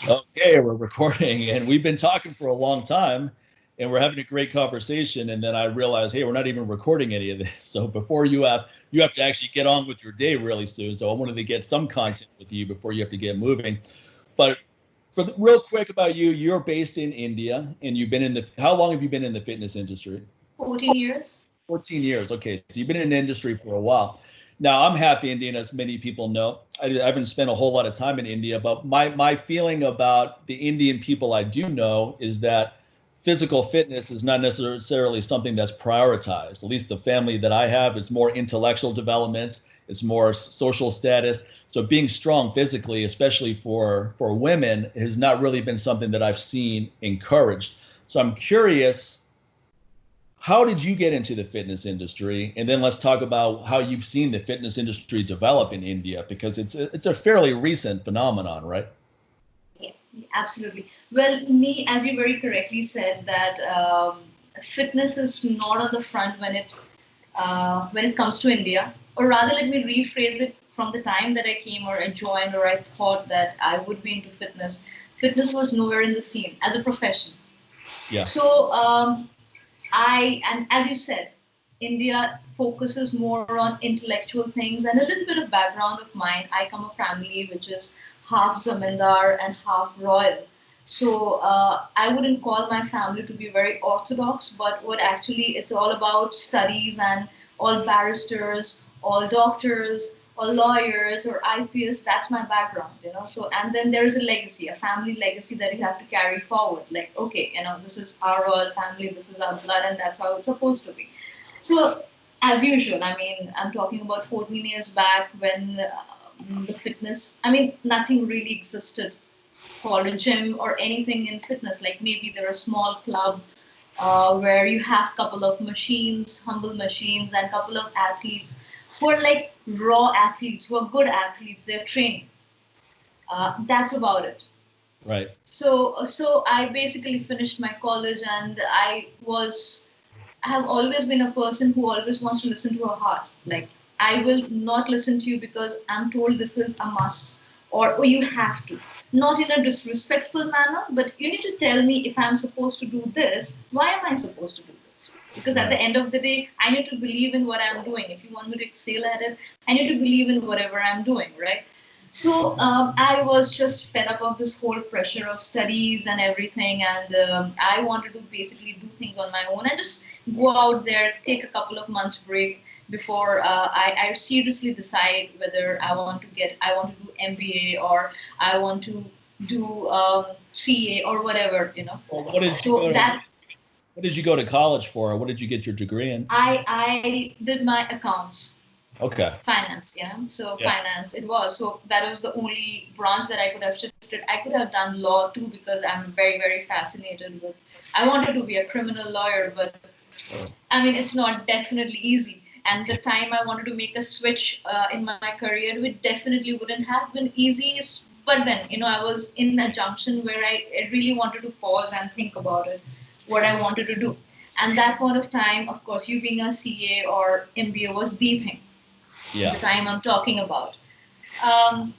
Okay, we're recording, and we've been talking for a long time, and we're having a great conversation. And then I realized, hey, we're not even recording any of this. So before you have to actually get on with your day really soon. So I wanted to get some content with you before you have to get moving. But real quick about you, you're based in India, and you've been in the. How long have you been in the fitness industry? 14 years. 14 years. Okay, so you've been in the industry for a while. Now, I'm half Indian, as many people know. I haven't spent a whole lot of time in India, but my feeling about the Indian people I do know is that physical fitness is not necessarily something that's prioritized. At least the family that I have is more intellectual development, it's more social status. So being strong physically, especially for women, has not really been something that I've seen encouraged. So I'm curious, how did you get into the fitness industry? And then let's talk about how you've seen the fitness industry develop in India, because it's a fairly recent phenomenon, right? Yeah, absolutely. Well, me, as you very correctly said, that fitness is not on the front when it comes to India. Or rather, let me rephrase it. From the time that I came or I joined or I thought that I would be into fitness, fitness was nowhere in the scene as a profession. Yeah. So and as you said, India focuses more on intellectual things and a little bit of background of mine. I come a family which is half zamindar and half royal. So I wouldn't call my family to be very orthodox, but what actually it's all about studies and all barristers, all doctors, or lawyers or IPS. That's my background, you know. So and then there is a legacy, a family legacy that you have to carry forward. Like, okay, you know, this is our royal family, this is our blood, and that's how it's supposed to be. So as usual, I mean, I'm talking about 14 years back when the fitness. I mean, nothing really existed called a gym or anything in fitness. Like maybe there are a small club where you have a couple of machines, humble machines, and a couple of athletes who are like raw athletes, who are good athletes. They're training. That's about it. Right. So I basically finished my college, and I have always been a person who always wants to listen to her heart. Like, I will not listen to you because I'm told this is a must or oh, you have to. Not in a disrespectful manner, but you need to tell me if I'm supposed to do this, why am I supposed to do this? Because at the end of the day, I need to believe in what I'm doing. If you want me to excel at it, I need to believe in whatever I'm doing, right? So I was just fed up of this whole pressure of studies and everything, and I wanted to basically do things on my own and just go out there, take a couple of months break before I seriously decide whether I want to do MBA or I want to do CA or whatever, you know. Well, what did you go to college for? What did you get your degree in? I did my accounts. Okay. Finance, yeah. So yeah. Finance, it was. So that was the only branch that I could have shifted. I could have done law too because I'm very, very fascinated with. I wanted to be a criminal lawyer, but I mean, it's not definitely easy. And the time I wanted to make a switch in my career, which definitely wouldn't have been easy. But then, you know, I was in a junction where I really wanted to pause and think about it, what I wanted to do. And that point of time, of course, you being a CA or MBA was the thing. Yeah. The time I'm talking about. Um,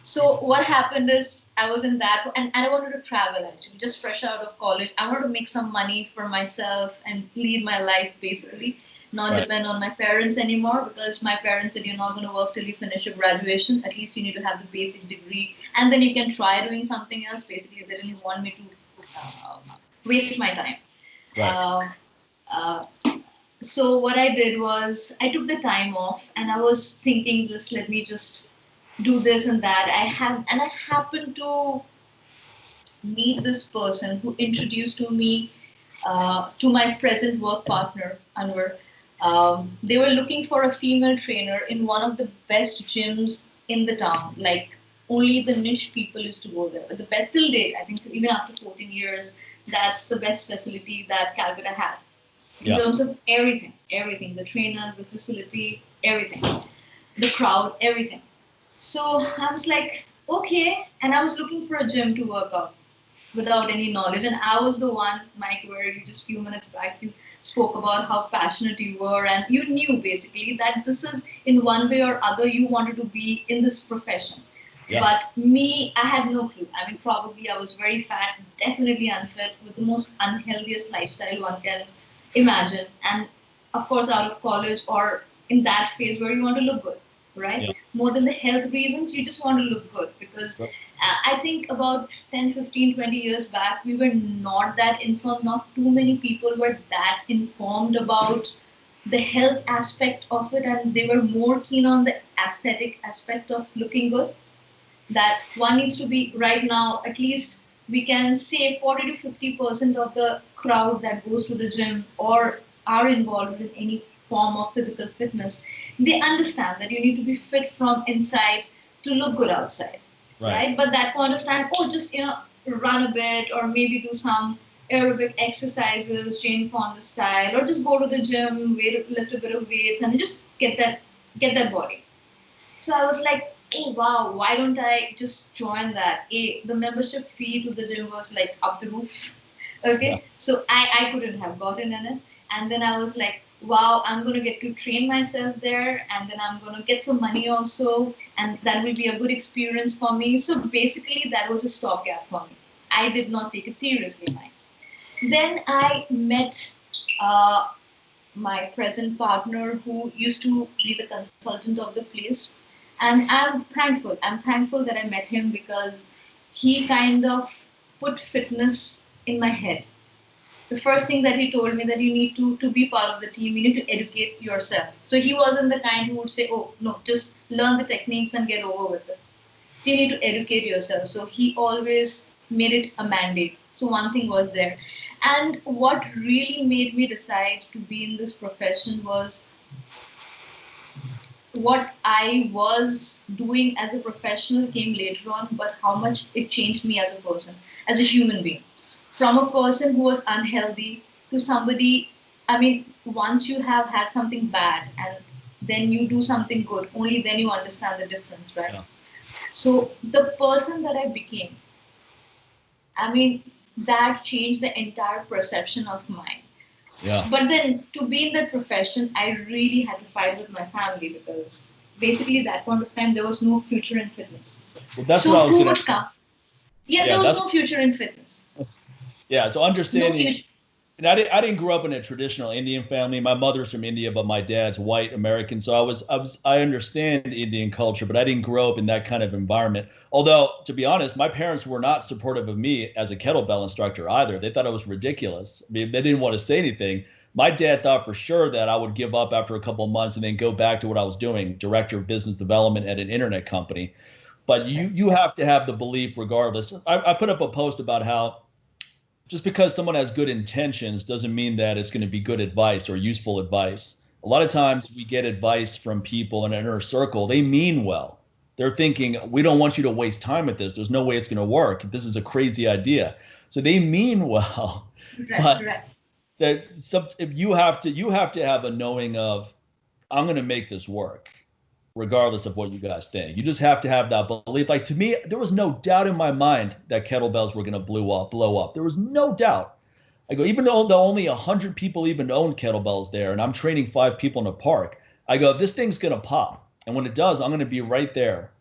so what happened is I was in that, and I wanted to travel actually, just fresh out of college. I wanted to make some money for myself and lead my life basically, not depend on my parents anymore because my parents said you're not going to work till you finish your graduation. At least you need to have the basic degree, and then you can try doing something else. Basically, they didn't want me to waste my time. Right. Uh, so what I did was I took the time off and I was thinking just let me just do this and that. I happened to meet this person who introduced to me to my present work partner Anwar. They were looking for a female trainer in one of the best gyms in the town. Like only the niche people used to go there. But the best till date, I think even after 14 years, that's the best facility that Calcutta had in terms of everything, the trainers, the facility, everything, the crowd, everything. So I was like, okay, and I was looking for a gym to work out without any knowledge. And I was the one, Mike, where you just a few minutes back you spoke about how passionate you were, and you knew basically that this is in one way or other you wanted to be in this profession. Yeah. But me, I had no clue. I mean, probably I was very fat, definitely unfit, with the most unhealthiest lifestyle one can imagine. And of course, out of college or in that phase where you want to look good, right? Yeah. More than the health reasons, you just want to look good because I think about 10, 15, 20 years back, we were not that informed. Not too many people were that informed about the health aspect of it, and they were more keen on the aesthetic aspect of looking good. That one needs to be right now, at least we can say 40 to 50% of the crowd that goes to the gym or are involved in any form of physical fitness, they understand that you need to be fit from inside to look good outside, right? But that point of time, oh, just run a bit or maybe do some aerobic exercises, Jane Fonda style, or just go to the gym, lift a bit of weights, and just get that body. So I was like, oh wow, why don't I just join that? The membership fee to the gym was like up the roof. Okay, Yeah. so I couldn't have gotten in it. And then I was like, wow, I'm going to get to train myself there. And then I'm going to get some money also. And that will be a good experience for me. So basically, that was a stopgap for me. I did not take it seriously, Mike. Then I met my present partner who used to be the consultant of the place. And I'm thankful that I met him because he kind of put fitness in my head. The first thing that he told me that you need to be part of the team, you need to educate yourself. So he wasn't the kind who would say, oh no, just learn the techniques and get over with it. So you need to educate yourself. So he always made it a mandate. So one thing was there. And what really made me decide to be in this profession was what I was doing as a professional came later on, but how much it changed me as a person, as a human being. From a person who was unhealthy to somebody, I mean, once you have had something bad and then you do something good, only then you understand the difference, right? Yeah. So the person that I became, I mean, that changed the entire perception of mine. Yeah. But then to be in that profession, I really had to fight with my family because basically that point of time there was no future in fitness. Well, that's what So I was who gonna. would come? Yeah, Yeah, there was that's no future in fitness. yeah. So No understanding. future. And I didn't grow up in a traditional Indian family. My mother's from India, but my dad's white American. So I understand Indian culture, but I didn't grow up in that kind of environment. Although, to be honest, my parents were not supportive of me as a kettlebell instructor either. They thought it was ridiculous. I mean, they didn't want to say anything. My dad thought for sure that I would give up after a couple of months and then go back to what I was doing, director of business development at an internet company. But you have to have the belief regardless. I put up a post about how just because someone has good intentions doesn't mean that it's going to be good advice or useful advice. A lot of times we get advice from people in an inner circle. They mean well. They're thinking, we don't want you to waste time with this. There's no way it's going to work. This is a crazy idea. So they mean well, but Right. that if you have to have a knowing of, I'm going to make this work regardless of what you guys think. You just have to have that belief. Like to me, there was no doubt in my mind that kettlebells were going to blow up. There was no doubt. I go, even though only 100 people even own kettlebells there, and I'm training 5 people in a park, I go, this thing's going to pop. And when it does, I'm going to be right there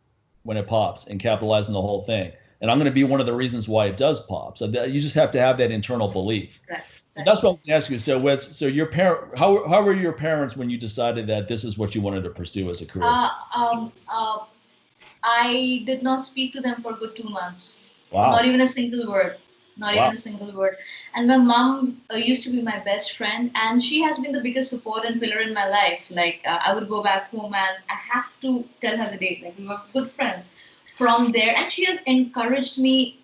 when it pops and capitalizing the whole thing. And I'm going to be one of the reasons why it does pop. So you just have to have that internal belief. Right. So that's what I was going to ask you. So your parent, how were your parents when you decided that this is what you wanted to pursue as a career? I did not speak to them for a good 2 months. Wow. Not even a single word. Not Wow. even a single word. And my mom used to be my best friend, and she has been the biggest support and pillar in my life. Like I would go back home, and I have to tell her the date. Like we were good friends from there, and she has encouraged me.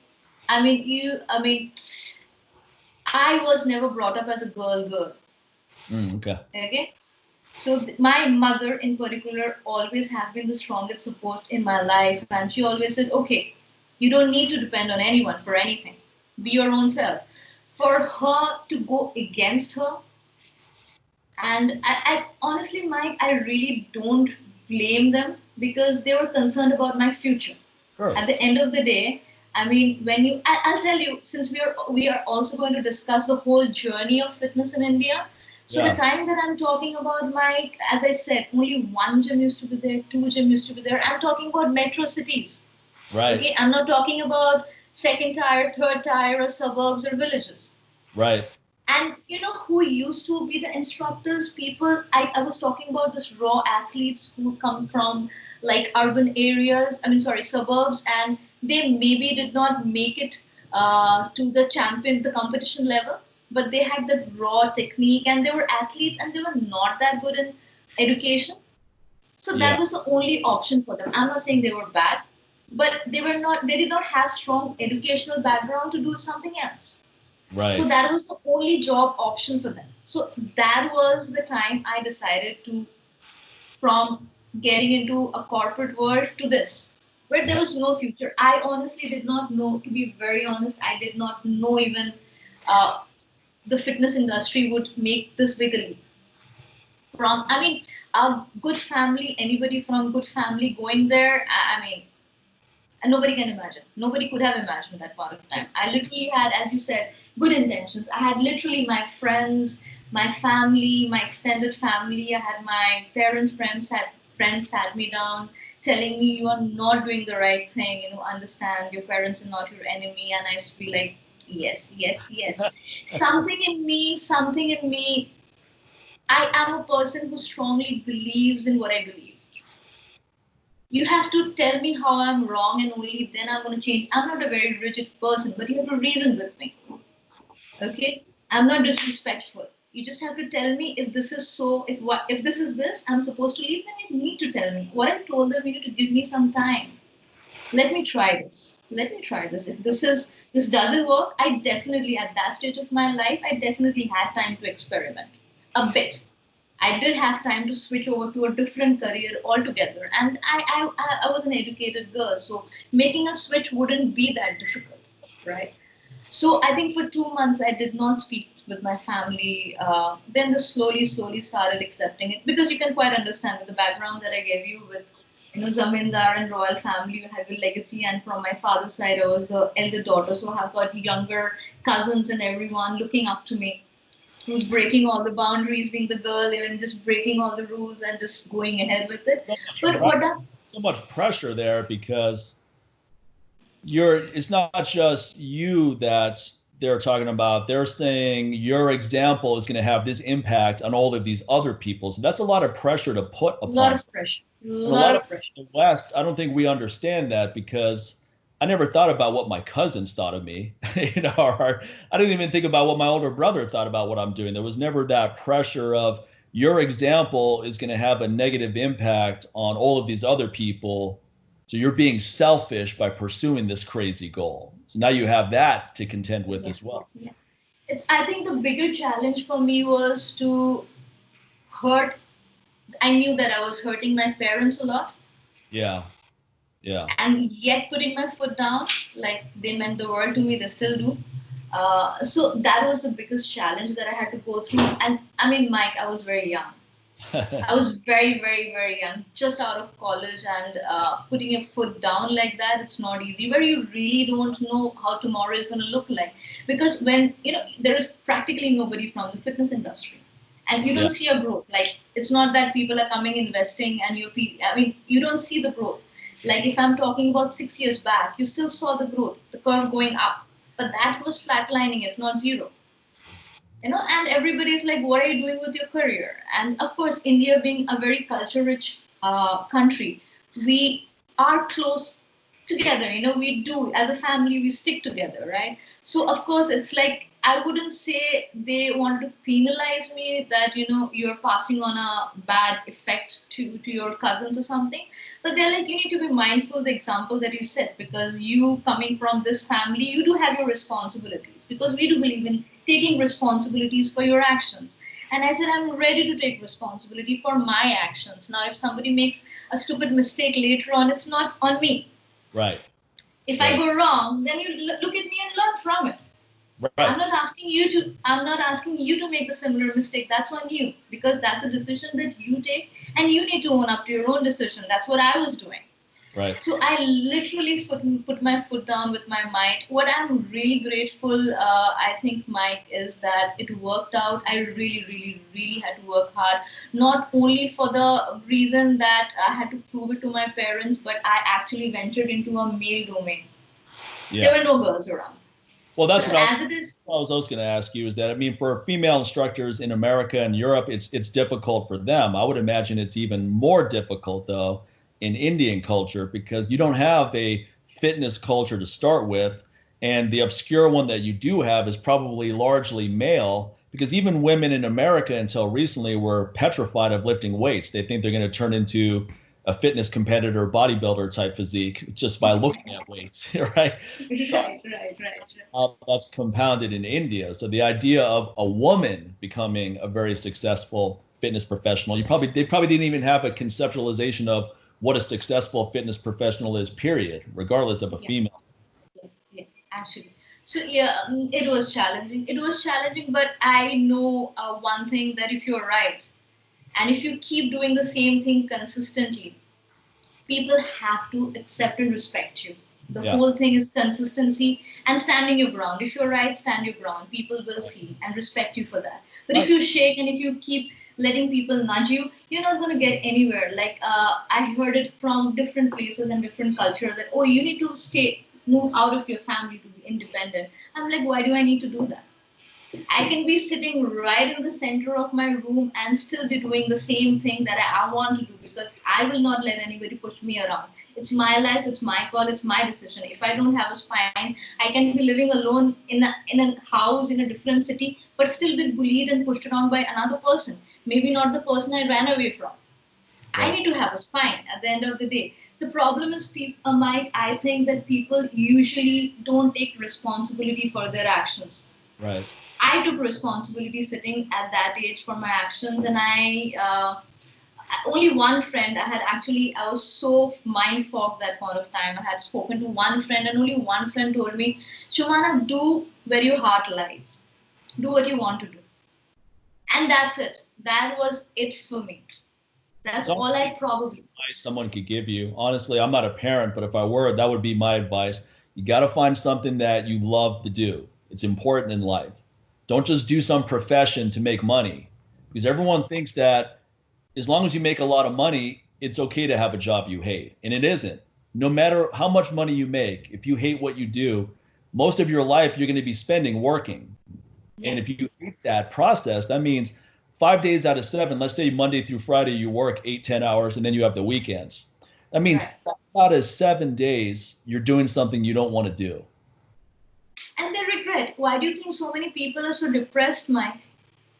I was never brought up as a girl. Okay. Okay. So my mother in particular always have been the strongest support in my life, and she always said, okay, you don't need to depend on anyone for anything. Be your own self. For her to go against her, and I honestly, Mike, I really don't blame them because they were concerned about my future. Sure. At the end of the day, I mean, I'll tell you, since we are also going to discuss the whole journey of fitness in India. So Yeah. the time that I'm talking about, Mike, as I said, only one gym used to be there, two gym used to be there. I'm talking about metro cities. Right. Okay, I'm not talking about second tier, third tier, or suburbs or villages. Right. And you know who used to be the instructors? People, I was talking about this raw athletes who come from like urban areas, I mean, sorry, suburbs, and they maybe did not make it to the competition level, but they had the raw technique and they were athletes and they were not that good in education. So that Yeah. was the only option for them. I'm not saying they were bad, but they did not have strong educational background to do something else. So Right. that was the only job option for them. So that was the time I decided to, from getting into a corporate world to this, where there was no future. I honestly did not know, to be very honest, I did not know even uh, the fitness industry would make this big a leap. From, I mean, a good family, anybody from good family going there, I mean, and nobody can imagine. Nobody could have imagined that part of time. I literally had, as you said, good intentions. I had literally my friends, my family, my extended family. I had my parents, friends sat me down, telling me you are not doing the right thing. You know, understand your parents are not your enemy. And I used to be like, yes, yes, yes. Something in me. I am a person who strongly believes in what I believe. You have to tell me how I'm wrong and only then I'm going to change. I'm not a very rigid person, but you have to reason with me. Okay? I'm not disrespectful. You just have to tell me if this is so, if this is this, I'm supposed to leave, then you need to tell me. What I told them, you need to give me some time. Let me try this. Let me try this. If this doesn't work, I definitely at that stage of my life, I definitely had time to experiment a bit. I did have time to switch over to a different career altogether. And I was an educated girl, so making a switch wouldn't be that difficult, right? So I think for 2 months I did not speak with my family. Then the slowly started accepting it because you can quite understand with the background that I gave you with zamindar and royal family, you have a legacy, and from my father's side I was the elder daughter, so I've got younger cousins and everyone looking up to me who's breaking all the boundaries, being the girl, even just breaking all the rules and just going ahead with it. So much But what pressure, that, so much pressure there because it's not just you that they're talking about. They're saying your example is going to have this impact on all of these other people. So that's a lot of pressure to put lot upon of someone. pressure, And a lot lot of of pressure. the West, I don't think we understand that because I never thought about what my cousins thought of me, or I didn't even think about what my older brother thought about what I'm doing. There was never that pressure of your example is going to have a negative impact on all of these other people. So you're being selfish by pursuing this crazy goal. So now you have that to contend with Yeah, as well. yeah. I think the bigger challenge for me was to hurt. I knew that I was hurting my parents a lot, Yeah. Yeah. and yet putting my foot down, like they meant the world to me, they still do. So that was the biggest challenge that I had to go through. And I mean, Mike, I was very young. I was very, very, very young, just out of college, and putting your foot down like that, it's not easy. Where you really don't know how tomorrow is going to look like, because when there is practically nobody from the fitness industry, and you Yeah. don't see a growth. Like it's not that people are coming investing, and I mean, you don't see the growth. Like if I'm talking about 6 years back, you still saw the growth, the curve going up, but that was flatlining, if not zero. And everybody's like, what are you doing with your career? And of course, India being a very culture rich country, we are close together. We do, as a family, we stick together, right? So of course it's like, I wouldn't say they want to penalize me that you're passing on a bad effect to your cousins or something, but they're like, you need to be mindful of the example that you set, because you coming from this family, you do have your responsibilities, because we do believe in taking responsibilities for your actions. And I said, I'm ready to take responsibility for my actions. Now, if somebody makes a stupid mistake later on, it's not on me. Right. If I Right. go wrong, then you look at me and learn from it. Right. I'm not asking you to make a similar mistake. That's on you, because that's a decision that you take, and you need to own up to your own decision. That's what I was doing. Right. So I literally put my foot down with my might. What I'm really grateful, I think, Mike, is that it worked out. I really, really, really had to work hard, not only for the reason that I had to prove it to my parents, but I actually ventured into a male domain. Yeah. There were no girls around. Well, that's so what as it is. I was going to ask you is that, I mean, for female instructors in America and Europe, it's difficult for them. I would imagine it's even more difficult, though, in Indian culture because you don't have a fitness culture to start with. And the obscure one that you do have is probably largely male because even women in America until recently were petrified of lifting weights. They think they're going to turn into a fitness competitor, bodybuilder type physique just by looking at weights, right? Right. That's compounded in India. So the idea of a woman becoming a very successful fitness professional, they probably didn't even have a conceptualization of what a successful fitness professional is, period, regardless of a female. Yeah, actually. So yeah, it was challenging. It was challenging, but I know one thing, that if you're right, and if you keep doing the same thing consistently, people have to accept and respect you. The whole thing is consistency and standing your ground. If you're right, stand your ground. People will see and respect you for that. But if you shake and if you keep letting people nudge you, you're not going to get anywhere. Like I heard it from different places and different culture that, oh, you need to move out of your family to be independent. I'm like, why do I need to do that? I can be sitting right in the center of my room and still be doing the same thing that I want to do because I will not let anybody push me around. It's my life, it's my call, it's my decision. If I don't have a spine, I can be living alone in a house in a different city, but still be bullied and pushed around by another person. Maybe not the person I ran away from. I need to have a spine at the end of the day. The problem is, Mike, I think that people usually don't take responsibility for their actions. Right. I took responsibility sitting at that age for my actions, and only one friend I was so mind fogged that point of time. I had spoken to one friend, and only one friend told me, Sumana, do where your heart lies. Do what you want to do. And that's it. That was it for me. That's all I probably. Advice someone could give you. Honestly, I'm not a parent, but if I were, that would be my advice. You got to find something that you love to do. It's important in life. Don't just do some profession to make money, because everyone thinks that as long as you make a lot of money, it's okay to have a job you hate. And it isn't. No matter how much money you make, if you hate what you do, most of your life you're going to be spending working. Yeah. And if you hate that process, that means 5 days out of 7, let's say Monday through Friday, you work 8-10 hours and then you have the weekends. That means 5 out of 7 days you're doing something you don't want to do. And they regret. Why do you think so many people are so depressed, Mike?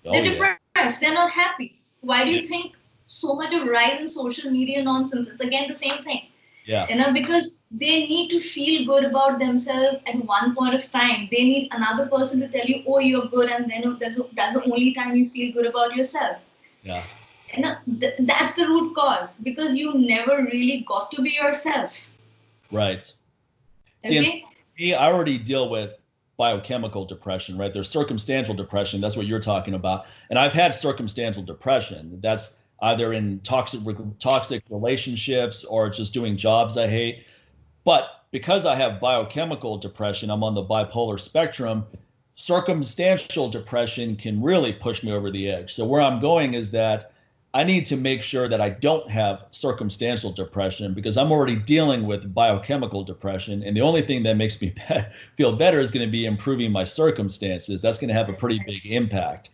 They're depressed. They're not happy. Why do you think so much of rise in social media nonsense? It's again the same thing. Yeah. Because they need to feel good about themselves at one point of time. They need another person to tell you, oh, you're good, and then that's the only time you feel good about yourself. Yeah. That's the root cause, because you never really got to be yourself. Right. Okay. See, I already deal with biochemical depression, right? There's circumstantial depression. That's what you're talking about. And I've had circumstantial depression. That's either in toxic relationships or just doing jobs I hate. But because I have biochemical depression, I'm on the bipolar spectrum, circumstantial depression can really push me over the edge. So where I'm going is that I need to make sure that I don't have circumstantial depression because I'm already dealing with biochemical depression. And the only thing that makes me feel better is going to be improving my circumstances. That's going to have a pretty big impact.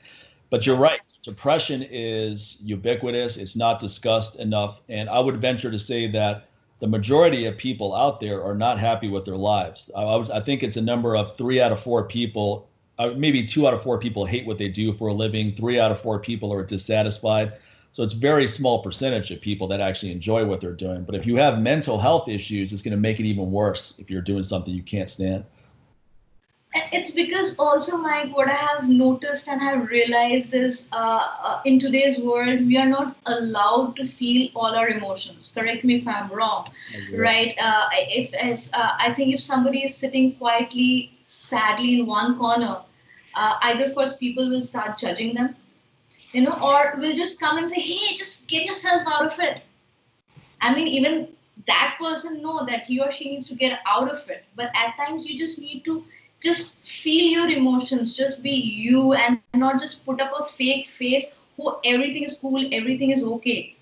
But you're right. Depression is ubiquitous. It's not discussed enough. And I would venture to say that the majority of people out there are not happy with their lives. I think it's a number of 3 out of 4 people, maybe 2 out of 4 people hate what they do for a living. 3 out of 4 people are dissatisfied. So it's a very small percentage of people that actually enjoy what they're doing. But if you have mental health issues, it's going to make it even worse if you're doing something you can't stand. It's because also, Mike, what I have noticed and have realized is in today's world, we are not allowed to feel all our emotions. Correct me if I'm wrong, right? I think if somebody is sitting quietly, sadly in one corner, either first people will start judging them, or will just come and say, hey, just get yourself out of it. I mean, even that person know that he or she needs to get out of it. But at times you just need to just feel your emotions, just be you, and not just put up a fake face who everything is cool, everything is okay.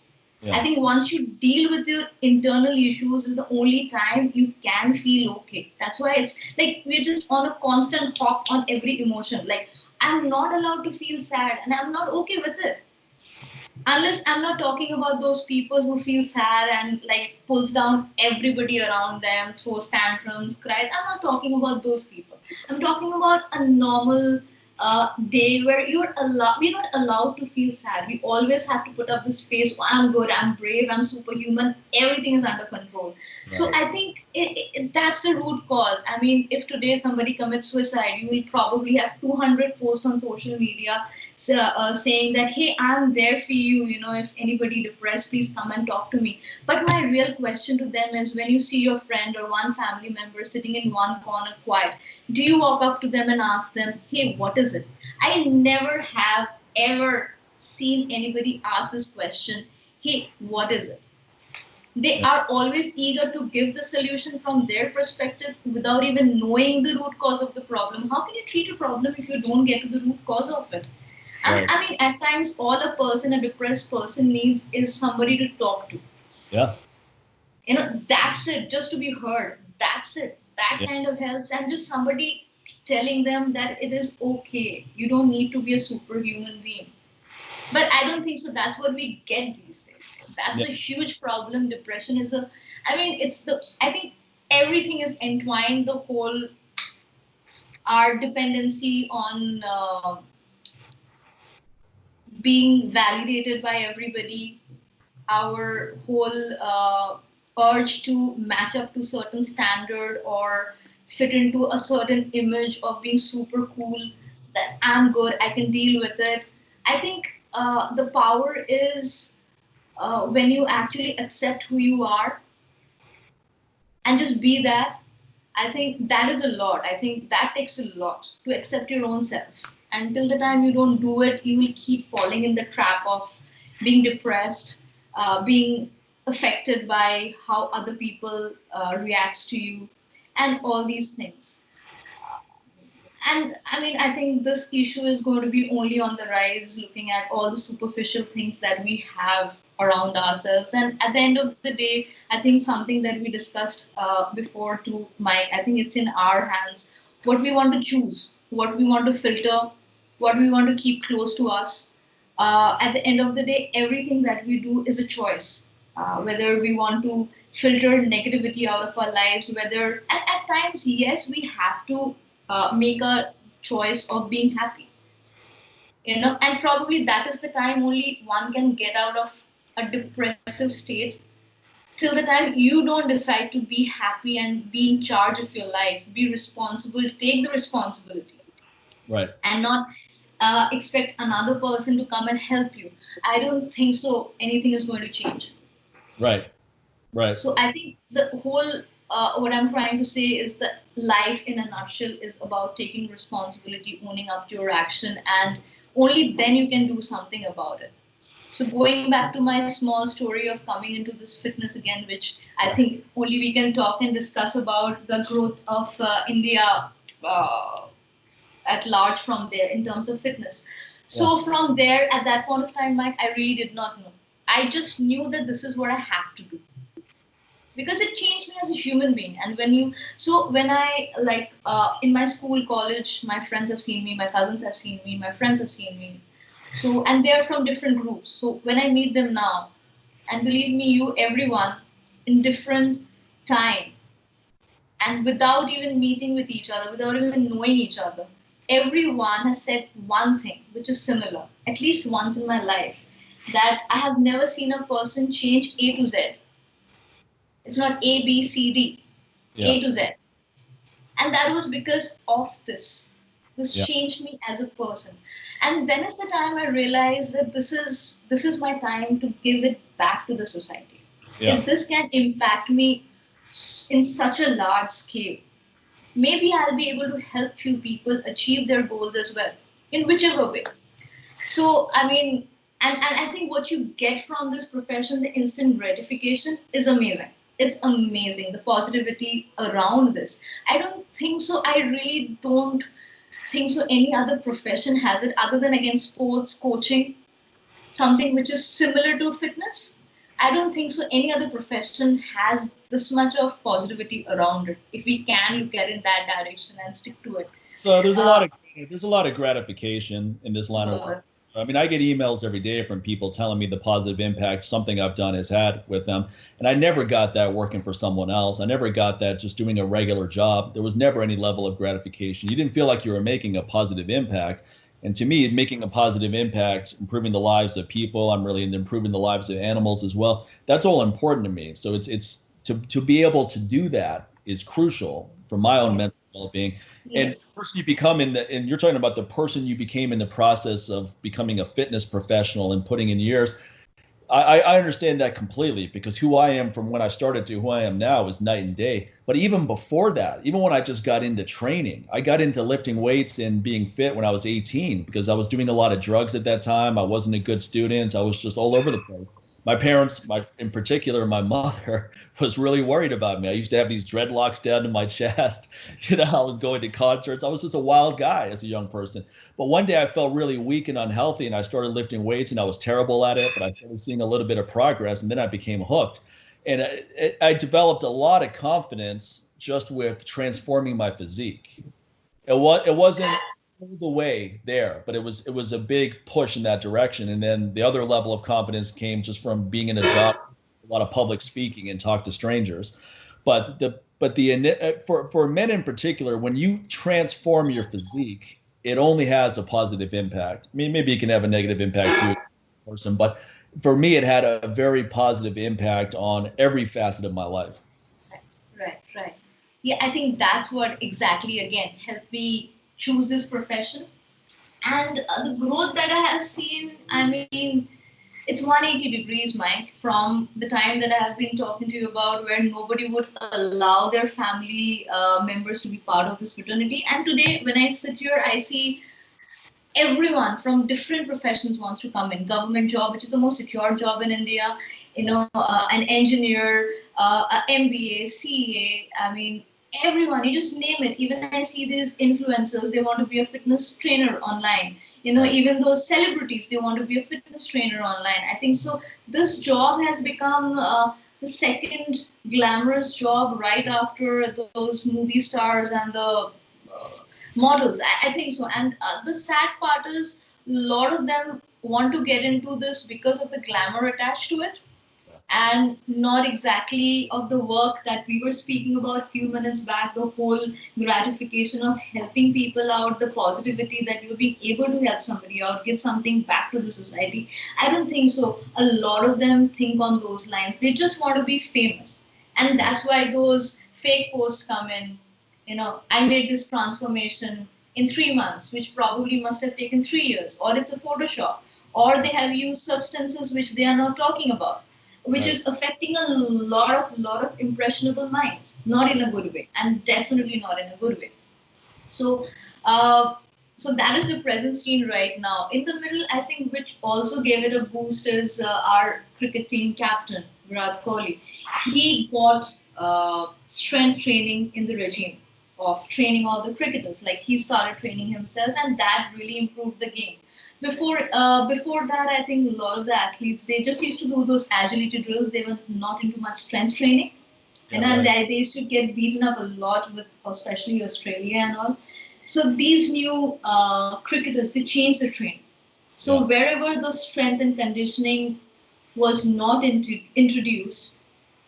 I think once you deal with your internal issues is the only time you can feel okay. That's why it's like we're just on a constant hop on every emotion. Like I'm not allowed to feel sad and I'm not okay with it. Unless I'm not talking about those people who feel sad and like pulls down everybody around them, throws tantrums, cries. I'm not talking about those people. I'm talking about a normal day where we're not allowed to feel sad. We always have to put up this face. Oh, I'm good. I'm brave. I'm superhuman. Everything is under control. Right. So I think that's the root cause. I mean, if today somebody commits suicide, you will probably have 200 posts on social media saying that, hey, I'm there for you. You know, if anybody depressed, please come and talk to me. But my real question to them is, when you see your friend or one family member sitting in one corner quiet, do you walk up to them and ask them, hey, what is it? I never have ever seen anybody ask this question, hey, what is it? They are always eager to give the solution from their perspective without even knowing the root cause of the problem. How can you treat a problem if you don't get to the root cause of it? Right. I mean, at times, all a depressed person needs is somebody to talk to. Yeah. You know, that's it, just to be heard. That's it. That kind of helps. And just somebody telling them that it is okay. You don't need to be a superhuman being. But I don't think so. That's what we get these days. That's a huge problem. Depression is I think everything is entwined. The whole, our dependency on being validated by everybody, our whole urge to match up to certain standard or fit into a certain image of being super cool, that I'm good, I can deal with it. I think the power is when you actually accept who you are and just be that. I think that is a lot. I think that takes a lot to accept your own self. Until the time you don't do it, you will keep falling in the trap of being depressed, being affected by how other people reacts to you, and all these things. And I mean, I think this issue is going to be only on the rise, looking at all the superficial things that we have around ourselves. And at the end of the day, I think something that we discussed before to Mike, I think it's in our hands what we want to choose, what we want to filter, what we want to keep close to us. At the end of the day, everything that we do is a choice. Whether we want to filter negativity out of our lives, whether at times, yes, we have to make a choice of being happy, you know, and probably that is the time only one can get out of a depressive state. Till the time you don't decide to be happy and be in charge of your life, be responsible, take the responsibility, right, and not expect another person to come and help you. I don't think so anything is going to change. Right. So I think the whole what I'm trying to say is that life in a nutshell is about taking responsibility, owning up to your action, and only then you can do something about it. So going back to my small story of coming into this fitness again, which I think only we can talk and discuss about the growth of India at large from there in terms of fitness. So from there, at that point of time, Mike, I really did not know. I just knew that this is what I have to do, because it changed me as a human being. And when I in my school, college, my friends have seen me, my cousins have seen me, my friends have seen me. So, and they're from different groups. So when I meet them now, and believe me, everyone in different time, and without even meeting with each other, without even knowing each other, everyone has said one thing, which is similar, at least once in my life, that I have never seen a person change A to Z. It's not A, B, C, D, A to Z. And that was because of this. This changed me as a person. And then is the time I realized that this is my time to give it back to the society. If this can impact me in such a large scale, maybe I'll be able to help few people achieve their goals as well, in whichever way. So, I mean, and I think what you get from this profession, the instant gratification, is amazing. it's amazing, the positivity around this. I don't think so. I really don't think so any other profession has it, other than again sports coaching, something which is similar to fitness. I don't think so any other profession has this much of positivity around it. If we can look at it in that direction and stick to it. So Uh, there's a lot of gratification in this line of work. I mean, I get emails every day from people telling me the positive impact something I've done has had with them. And I never got that working for someone else. I never got that just doing a regular job. There was never any level of gratification. You didn't feel like you were making a positive impact. And to me, making a positive impact, improving the lives of people, I'm really into improving the lives of animals as well. That's all important to me. So it's to be able to do that is crucial for my own mental well-being. And the yes. person you become and you're talking about the person you became in the process of becoming a fitness professional and putting in years. I understand that completely, because who I am from when I started to who I am now is night and day. But even before that, even when I just got into training, I got into lifting weights and being fit when I was 18, because I was doing a lot of drugs at that time. I wasn't a good student. I was just all over the place. My parents, in particular, my mother was really worried about me. I used to have these dreadlocks down to my chest. I was going to concerts. I was just a wild guy as a young person. But one day I felt really weak and unhealthy, and I started lifting weights, and I was terrible at it, but I started seeing a little bit of progress, and then I became hooked. And I developed a lot of confidence just with transforming my physique. It wasn't all the way there, but it was a big push in that direction. And then the other level of confidence came just from being in a job, a lot of public speaking and talk to strangers. For men in particular, when you transform your physique, it only has a positive impact. I mean, maybe it can have a negative impact too, person, but for me, it had a very positive impact on every facet of my life. Right, right. Yeah, I think that's what exactly again helped me choose this profession. And the growth that I have seen, I mean, it's 180 degrees, Mike, from the time that I have been talking to you about, where nobody would allow their family members to be part of this fraternity. And today, when I sit here, I see everyone from different professions wants to come in. Government job, which is the most secure job in India, an engineer, a MBA, CA. I mean, everyone, you just name it. Even I see these influencers, they want to be a fitness trainer online. Even those celebrities, they want to be a fitness trainer online. I think so. This job has become the second glamorous job right after those movie stars and the models. I think so. And the sad part is a lot of them want to get into this because of the glamour attached to it, and not exactly of the work that we were speaking about a few minutes back, the whole gratification of helping people out, the positivity that you're being able to help somebody out, give something back to the society. I don't think so. A lot of them think on those lines. They just want to be famous. And that's why those fake posts come in. I made this transformation in 3 months, which probably must have taken 3 years, or it's a Photoshop, or they have used substances which they are not talking about, which Right. is affecting a lot of impressionable minds, not in a good way, and definitely not in a good way. So, uh, so that is the present scene right now. In the middle, I think, which also gave it a boost is our cricket team captain Virat Kohli. He got strength training in the regime of training all the cricketers. Like he started training himself, and that really improved the game. Before that, I think a lot of the athletes, they just used to do those agility drills. They were not into much strength training, Yeah, and right. they used to get beaten up a lot with, especially Australia and all. So these new cricketers, they changed the training. So Yeah. wherever the strength and conditioning was not introduced,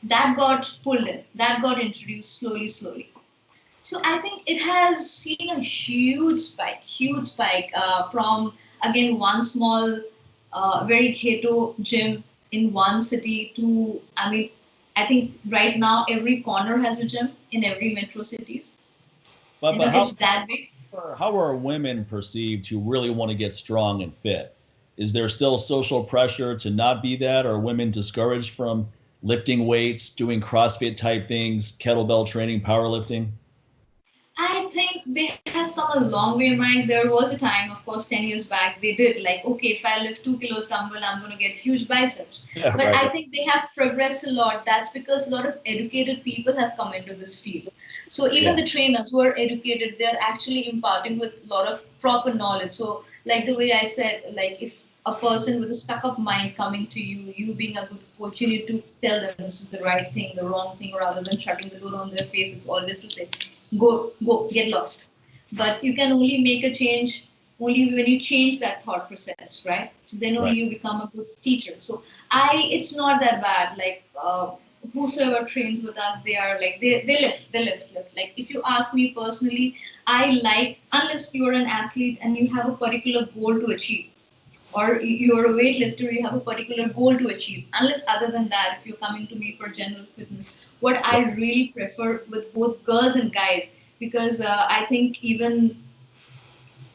that got pulled in, that got introduced slowly, slowly. So I think it has seen a huge spike from again one small, very keto gym in one city to, I mean, I think right now every corner has a gym in every metro cities. But It's that big. how are women perceived who really want to get strong and fit? Is there still social pressure to not be that? Or are women discouraged from lifting weights, doing CrossFit type things, kettlebell training, powerlifting? think they have come a long way, Mike. There was a time, of course, 10 years back, they did like, okay, if I lift 2 kilos dumbbell, I'm going to get huge biceps. Yeah, but right. I think they have progressed a lot. That's because a lot of educated people have come into this field. So even the trainers who are educated, they're actually imparting with a lot of proper knowledge. So like the way I said, like if a person with a stuck-up mind coming to you, you being a good coach, you need to tell them this is the right thing, the wrong thing, rather than shutting the door on their face. It's always to say, go, get lost. But you can only make a change only when you change that thought process, right? So then only you become a good teacher. So it's not that bad. Like whosoever trains with us, they are like they lift. Like if you ask me personally, I like, unless you're an athlete and you have a particular goal to achieve, or you're a weightlifter, you have a particular goal to achieve. Unless other than that, if you're coming to me for general fitness, what I really prefer with both girls and guys, because I think even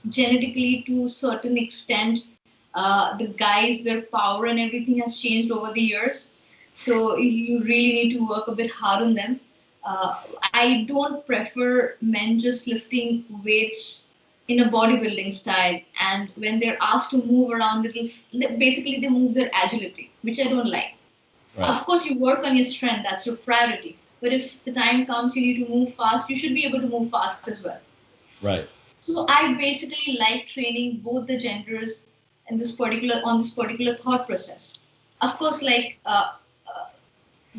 genetically to a certain extent, the guys, their power and everything has changed over the years. So you really need to work a bit hard on them. I don't prefer men just lifting weights in a bodybuilding style, and when they're asked to move around little, basically they move their agility, which I don't like. Right. Of course, you work on your strength, that's your priority. But if the time comes you need to move fast, you should be able to move fast as well. Right. So I basically like training both the genders in this particular thought process. Of course, like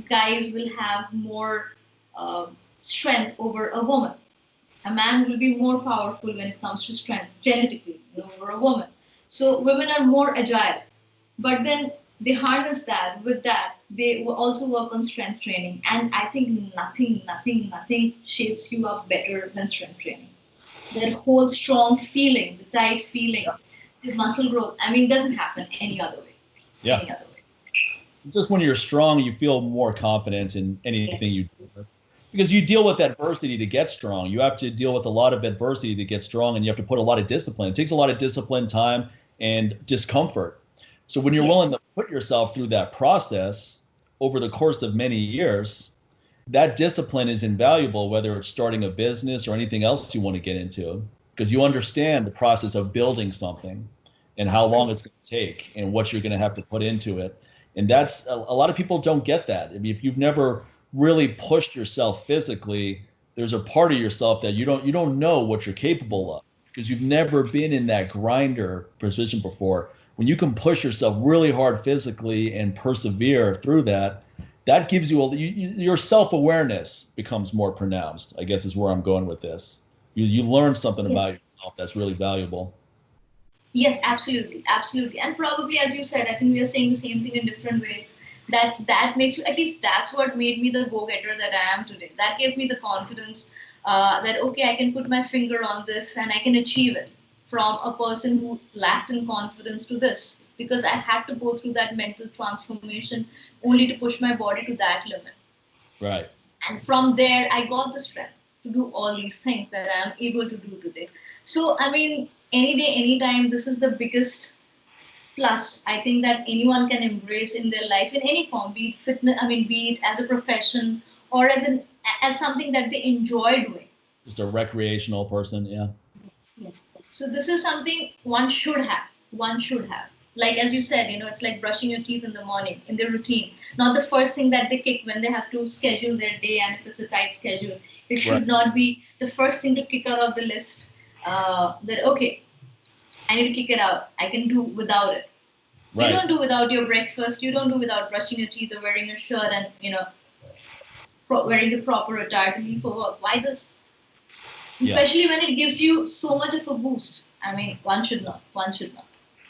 guys will have more strength over a woman. A man will be more powerful when it comes to strength, genetically, over a woman. So women are more agile, but then they harness that. With that, they will also work on strength training. And I think nothing shapes you up better than strength training. That whole strong feeling, the tight feeling, the muscle growth. I mean, it doesn't happen any other way. Yeah. Any other way. Just when you're strong, you feel more confident in anything you do. Because you deal with adversity to get strong. You have to deal with a lot of adversity to get strong, and you have to put a lot of discipline. It takes a lot of discipline, time, and discomfort. So when you're willing to put yourself through that process over the course of many years, that discipline is invaluable, whether it's starting a business or anything else you want to get into, because you understand the process of building something and how long it's going to take and what you're going to have to put into it. And that's a lot of people don't get that. I mean, if you've never really pushed yourself physically, there's a part of yourself that you don't know what you're capable of, because you've never been in that grinder position before. When you can push yourself really hard physically and persevere through that, that gives you your self-awareness becomes more pronounced, I guess is where I'm going with this. You learn something about yourself that's really valuable. Yes, absolutely. And probably, as you said, I think we are saying the same thing in different ways. That makes you, at least that's what made me the go-getter that I am today. That gave me the confidence that, okay, I can put my finger on this and I can achieve it, from a person who lacked in confidence to this, because I had to go through that mental transformation only to push my body to that limit. Right. And from there, I got the strength to do all these things that I am able to do today. So, I mean, any day, anytime, this is the biggest plus I think that anyone can embrace in their life in any form, be it fitness, be it as a profession or as something that they enjoy doing. Just a recreational person, yeah. Yes. So this is something one should have. Like as you said, it's like brushing your teeth in the morning, in their routine. Not the first thing that they kick when they have to schedule their day, and if it's a tight schedule. It should not be the first thing to kick out of the list. That, okay, I need to kick it out. I can do without it. Right. You don't do without your breakfast. You don't do without brushing your teeth or wearing a shirt and, wearing the proper attire to leave for work. Why this? Especially when it gives you so much of a boost. One should not.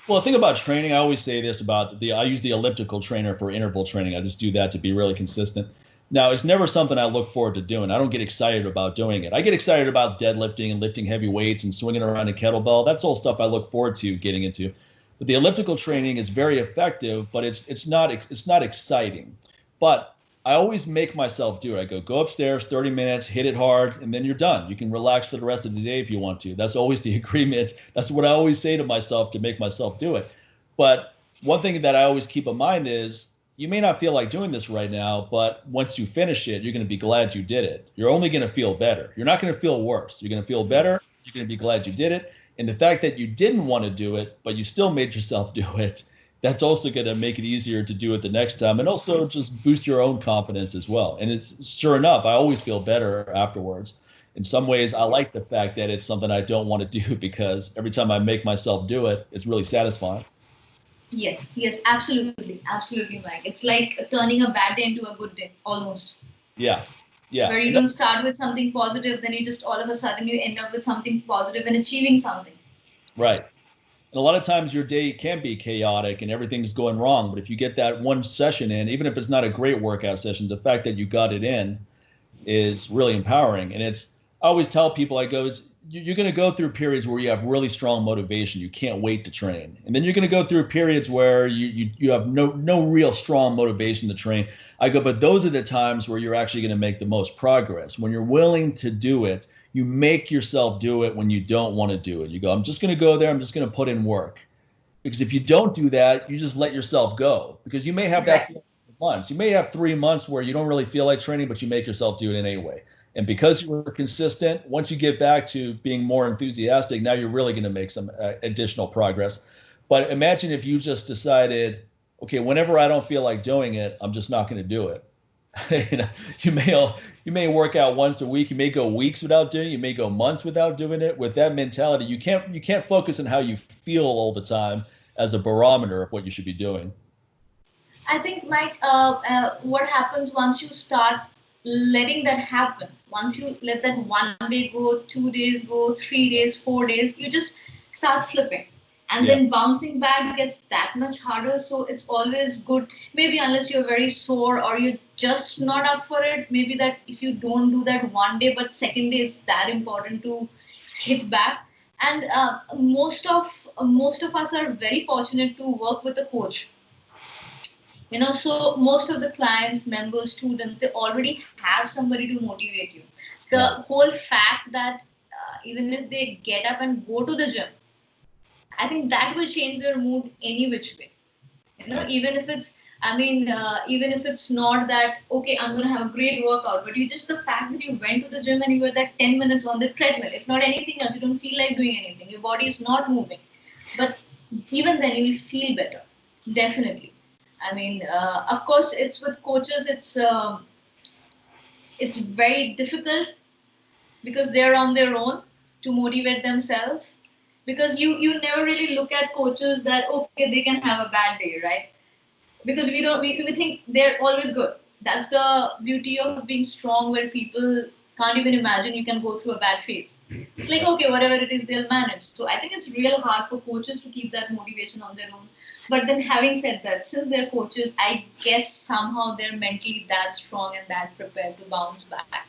Well, the thing about training, I always say this about I use the elliptical trainer for interval training. I just do that to be really consistent. Now, it's never something I look forward to doing. I don't get excited about doing it. I get excited about deadlifting and lifting heavy weights and swinging around a kettlebell. That's all stuff I look forward to getting into. But the elliptical training is very effective, but it's not exciting. But I always make myself do it. I go upstairs, 30 minutes, hit it hard, and then you're done. You can relax for the rest of the day if you want to. That's always the agreement. That's what I always say to myself to make myself do it. But one thing that I always keep in mind is you may not feel like doing this right now, but once you finish it, you're going to be glad you did it. You're only going to feel better. You're not going to feel worse. You're going to feel better. You're going to be glad you did it. And the fact that you didn't want to do it, but you still made yourself do it, that's also going to make it easier to do it the next time, and also just boost your own confidence as well. And it's sure enough, I always feel better afterwards. In some ways, I like the fact that it's something I don't want to do, because every time I make myself do it, it's really satisfying. Yes, yes, absolutely, absolutely, Mike. It's like turning a bad day into a good day, almost. Yeah, yeah. Where you don't start with something positive, then you just all of a sudden you end up with something positive and achieving something. Right. And a lot of times your day can be chaotic and everything's going wrong. But if you get that one session in, even if it's not a great workout session, the fact that you got it in is really empowering. And I always tell people, you're going to go through periods where you have really strong motivation. You can't wait to train. And then you're going to go through periods where you have no real strong motivation to train. But those are the times where you're actually going to make the most progress. When you're willing to do it, you make yourself do it when you don't want to do it. You go, I'm just going to go there. I'm just going to put in work. Because if you don't do that, you just let yourself go. Because you may have that for months. You may have 3 months where you don't really feel like training, but you make yourself do it anyway. And because you were consistent, once you get back to being more enthusiastic, now you're really going to make some additional progress. But imagine if you just decided, okay, whenever I don't feel like doing it, I'm just not going to do it. You may work out once a week. You may go weeks without doing it. You may go months without doing it. With that mentality, you can't focus on how you feel all the time as a barometer of what you should be doing. I think, Mike, what happens once you start letting that happen, once you let that 1 day go, 2 days go, 3 days, 4 days, you just start slipping. And then bouncing back gets that much harder. So it's always good, maybe unless you're very sore or you're just not up for it, maybe that if you don't do that 1 day, but second day, it's that important to hit back. And most of us are very fortunate to work with a coach. So most of the clients, members, students, they already have somebody to motivate you. The whole fact that even if they get up and go to the gym, I think that will change their mood any which way. Even if it's, even if it's not that, okay, I'm going to have a great workout, but just the fact that you went to the gym and you were that 10 minutes on the treadmill, if not anything else, you don't feel like doing anything. Your body is not moving. But even then you will feel better. Definitely. Of course, it's with coaches, it's very difficult because they're on their own to motivate themselves. Because you never really look at coaches that, okay, they can have a bad day, right? Because we think they're always good. That's the beauty of being strong, where people can't even imagine you can go through a bad phase. It's like, okay, whatever it is, they'll manage. So I think it's real hard for coaches to keep that motivation on their own. But then having said that, since they're coaches, I guess somehow they're mentally that strong and that prepared to bounce back.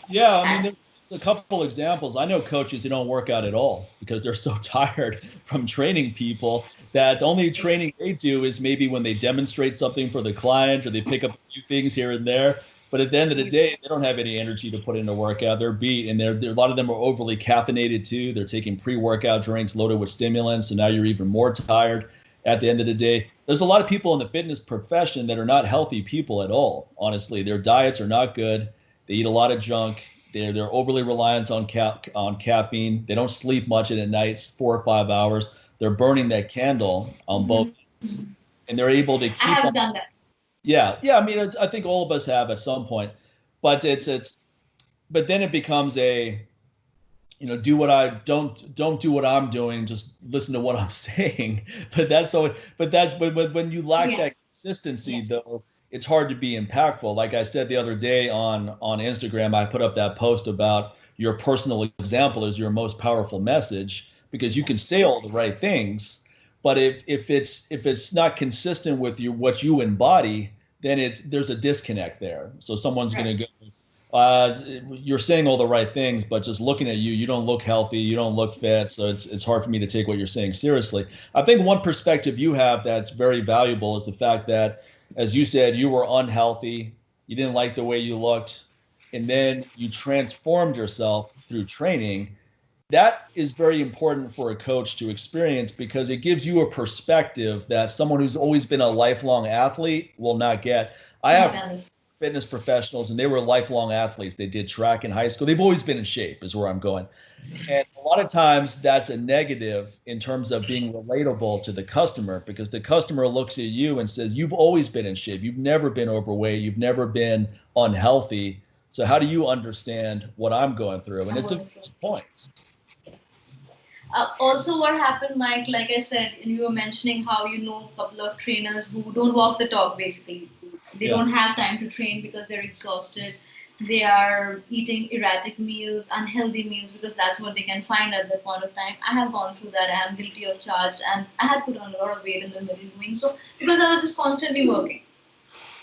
Yeah, there's a couple examples. I know coaches who don't work out at all because they're so tired from training people that the only training they do is maybe when they demonstrate something for the client or they pick up a few things here and there. But at the end of the day, they don't have any energy to put into workout. They're beat, and a lot of them are overly caffeinated too. They're taking pre-workout drinks loaded with stimulants, and now you're even more tired at the end of the day. There's a lot of people in the fitness profession that are not healthy people at all, honestly. Their diets are not good. They eat a lot of junk. They're overly reliant on caffeine. They don't sleep much at night, 4 or 5 hours. They're burning that candle on both ends, and they're able to keep. I have done that. Yeah. I think all of us have at some point, but but then it becomes do do what I'm doing. Just listen to what I'm saying. But when you lack that consistency, though, it's hard to be impactful. Like I said the other day on Instagram, I put up that post about your personal example is your most powerful message, because you can say all the right things, but if it's not consistent with what you embody, then there's a disconnect there. So someone's going to go, you're saying all the right things, but just looking at you don't look healthy, you don't look fit, so it's hard for me to take what you're saying seriously. I think one perspective you have that's very valuable is the fact that, as you said, you were unhealthy, you didn't like the way you looked, and then you transformed yourself through training, that is very important for a coach to experience because it gives you a perspective that someone who's always been a lifelong athlete will not get. I have fitness professionals and they were lifelong athletes. They did track in high school. They've always been in shape is where I'm going. And a lot of times that's a negative in terms of being relatable to the customer because the customer looks at you and says, you've always been in shape. You've never been overweight. You've never been unhealthy. So how do you understand what I'm going through? And it's a point. Also, what happened, Mike, like I said, and you were mentioning how you know a couple of trainers who don't walk the talk, basically. They don't have time to train because they're exhausted. They are eating erratic meals, unhealthy meals, because that's what they can find at that point of time. I have gone through that. I am guilty of charge, and I had put on a lot of weight in the middle doing so because I was just constantly working.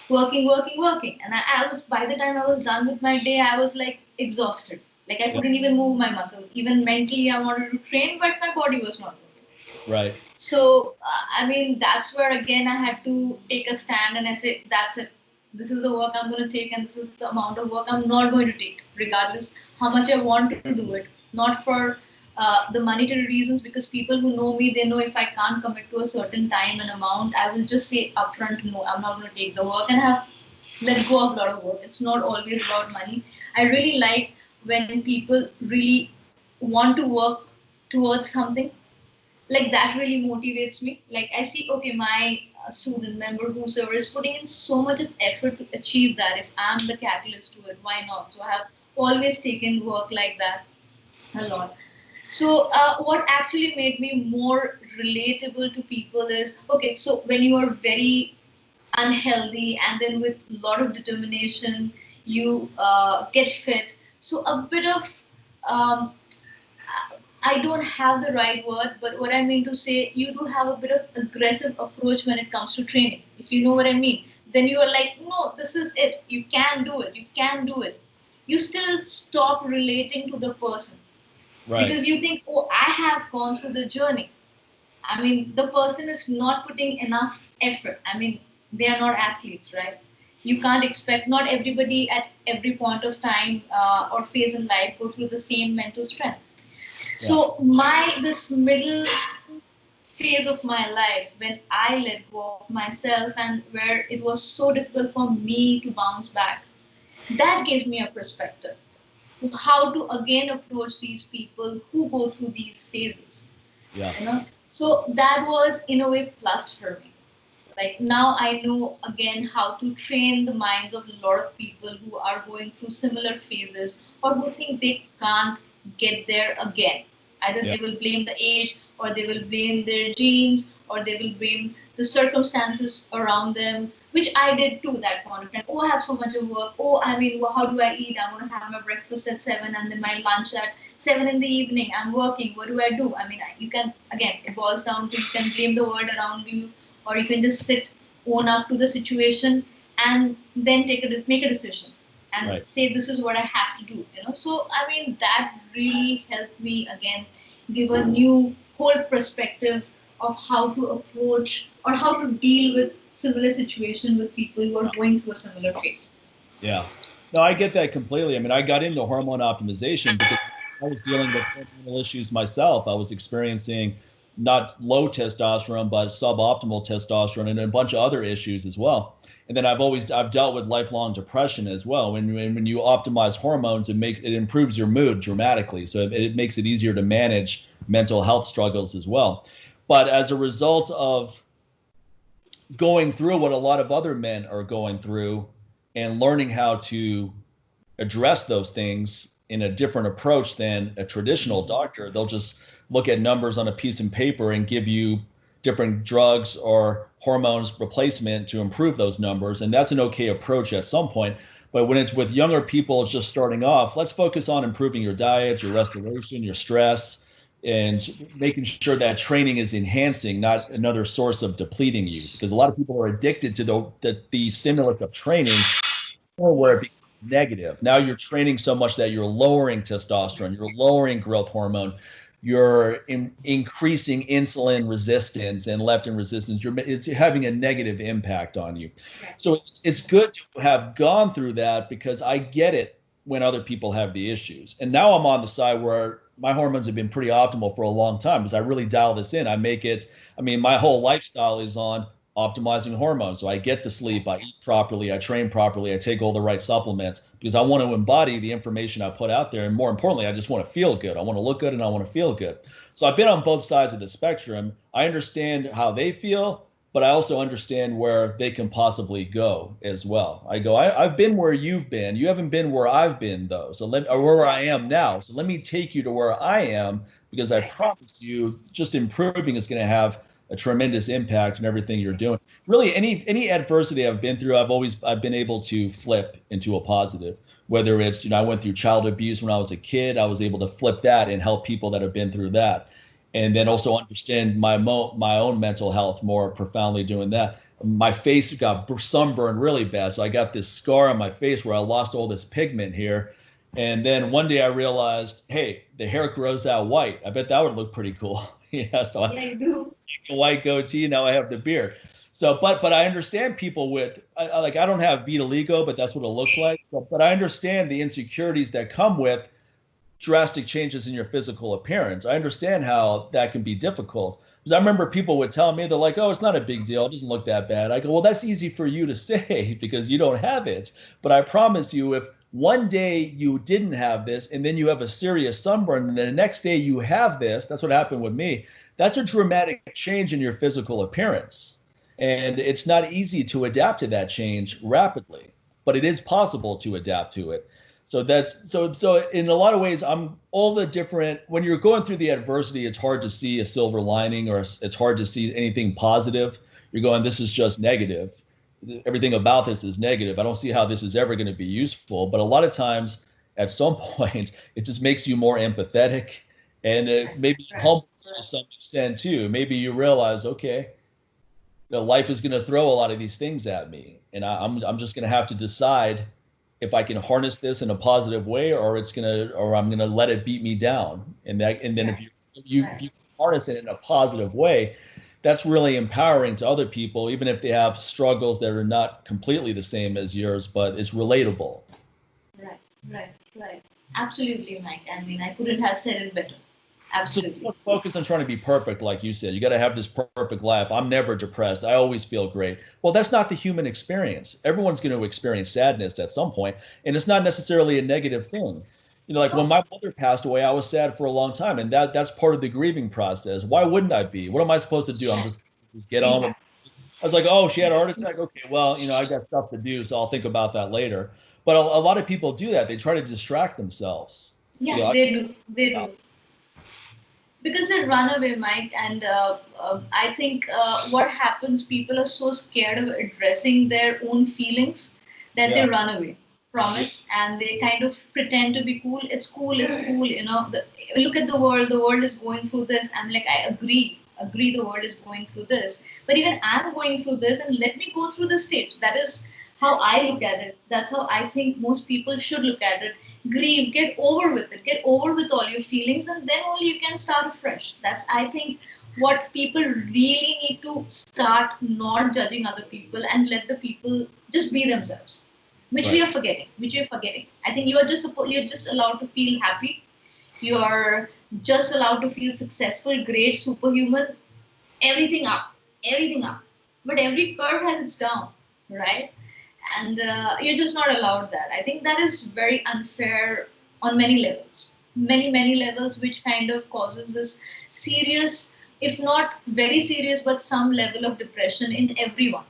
And I was, by the time I was done with my day, I was like exhausted. Like I couldn't even move my muscles. Even mentally, I wanted to train, but my body was not moving. Right. So, I mean, that's where again I had to take a stand and I said, that's it. This is the work I'm going to take and this is the amount of work I'm not going to take, regardless how much I want to do it. Not for the monetary reasons, because people who know me, they know if I can't commit to a certain time and amount, I will just say upfront, no, I'm not going to take the work and have let go of a lot of work. It's not always about money. I really like when people really want to work towards something. Like that really motivates me. Like I see, okay, my student member, whosoever is putting in so much of effort to achieve that. If I'm the catalyst to it, why not? So I have always taken work like that a lot. So what actually made me more relatable to people is, okay, so when you are very unhealthy and then with a lot of determination, you get fit. So a bit of um, I don't have the right word, but what I mean to say, you do have a bit of aggressive approach when it comes to training. If you know what I mean, then you are like, no, this is it. You can do it. You can do it. You still stop relating to the person. Right. Because you think, oh, I have gone through the journey. I mean, the person is not putting enough effort. I mean, they are not athletes, right? You can't expect, not everybody at every point of time or phase in life go through the same mental strength. So this middle phase of my life when I let go of myself and where it was so difficult for me to bounce back, that gave me a perspective to how to again approach these people who go through these phases. Yeah. You know? So that was in a way plus for me. Like now I know again how to train the minds of a lot of people who are going through similar phases or who think they can't get there again. Either they will blame the age or they will blame their genes or they will blame the circumstances around them, which I did too that point of time. Oh, I have so much of work. Oh, I mean, well, how do I eat? I'm going to have my breakfast at 7 and then my lunch at 7 in the evening. I'm working. What do I do? I mean, you can, again, it boils down to you can blame the world around you or you can just sit, own up to the situation and then make a decision and say, this is what I have to do. So, I mean, that really helped me, again, give a new whole perspective of how to approach or how to deal with similar situation with people who are going through a similar phase. Yeah. No, I get that completely. I mean, I got into hormone optimization because I was dealing with hormonal issues myself. I was experiencing not low testosterone, but suboptimal testosterone and a bunch of other issues as well. And then I've dealt with lifelong depression as well. When you optimize hormones, it improves your mood dramatically. So it makes it easier to manage mental health struggles as well. But as a result of going through what a lot of other men are going through and learning how to address those things in a different approach than a traditional doctor, they'll just look at numbers on a piece of paper and give you different drugs or hormones replacement to improve those numbers. And that's an okay approach at some point. But when it's with younger people just starting off, let's focus on improving your diet, your restoration, your stress, and making sure that training is enhancing, not another source of depleting you. Because a lot of people are addicted to the stimulus of training, or where it becomes negative. Now you're training so much that you're lowering testosterone, you're lowering growth hormone, you're increasing insulin resistance and leptin resistance. It's having a negative impact on you. So it's good to have gone through that because I get it when other people have the issues. And now I'm on the side where my hormones have been pretty optimal for a long time because I really dial this in. My whole lifestyle is on optimizing hormones. So I get the sleep, I eat properly, I train properly, I take all the right supplements because I want to embody the information I put out there. And more importantly, I just want to feel good. I want to look good and I want to feel good. So I've been on both sides of the spectrum. I understand how they feel, but I also understand where they can possibly go as well. I've been where you've been. You haven't been where I've been though. Or where I am now. So let me take you to where I am because I promise you just improving is going to have a tremendous impact on everything you're doing. Really, any adversity I've been through, I've been able to flip into a positive. Whether it's, I went through child abuse when I was a kid, I was able to flip that and help people that have been through that. And then also understand my own mental health more profoundly doing that. My face got sunburned really bad. So I got this scar on my face where I lost all this pigment here. And then one day I realized, hey, the hair grows out white. I bet that would look pretty cool. So I do. A white goatee, now I have the beard. So, but I understand people with, I don't have vitiligo, but that's what it looks like. But I understand the insecurities that come with drastic changes in your physical appearance. I understand how that can be difficult. Because I remember people would tell me, they're like, oh, it's not a big deal. It doesn't look that bad. I go, well, that's easy for you to say because you don't have it. But I promise you, if one day you didn't have this and then you have a serious sunburn and then the next day you have this, that's what happened with me. That's a dramatic change in your physical appearance. And it's not easy to adapt to that change rapidly, but it is possible to adapt to it. So so in a lot of ways, when you're going through the adversity, it's hard to see a silver lining or it's hard to see anything positive. You're going, this is just negative. Everything about this is negative. I don't see how this is ever going to be useful. But a lot of times at some point, it just makes you more empathetic and maybe humble to some extent too. Maybe you realize, okay, life is going to throw a lot of these things at me. And I'm just going to have to decide if I can harness this in a positive way, or I'm gonna let it beat me down. And then if you harness it in a positive way, that's really empowering to other people, even if they have struggles that are not completely the same as yours, but it's relatable. Right. Absolutely, Mike. I couldn't have said it better. Absolutely. So don't focus on trying to be perfect, like you said. You got to have this perfect life. I'm never depressed. I always feel great. Well, that's not the human experience. Everyone's going to experience sadness at some point, and it's not necessarily a negative thing. Like when my mother passed away, I was sad for a long time, and that's part of the grieving process. Why wouldn't I be? What am I supposed to do? I'm just get on with it. I was like, oh, she had a heart attack. Okay, well, I got stuff to do, so I'll think about that later. But a lot of people do that. They try to distract themselves. Yeah, they do. Because they run away, Mike, and I think what happens, people are so scared of addressing their own feelings that they run away from it, and they kind of pretend to be cool. It's cool. Look at the world is going through this. I'm like, I agree, the world is going through this. But even I'm going through this, and let me go through the stage. That is how I look at it. That's how I think most people should look at it. Grieve, get over with it, get over with all your feelings, and then only you can start afresh. That's, I think, what people really need to start, not judging other people and let the people just be themselves, which we are forgetting. I think you're just allowed to feel happy. You are just allowed to feel successful, great, superhuman, everything up. But every curve has its down, right? And you're just not allowed that. I think that is very unfair on many levels, many levels, which kind of causes this serious, if not very serious, but some level of depression in everyone.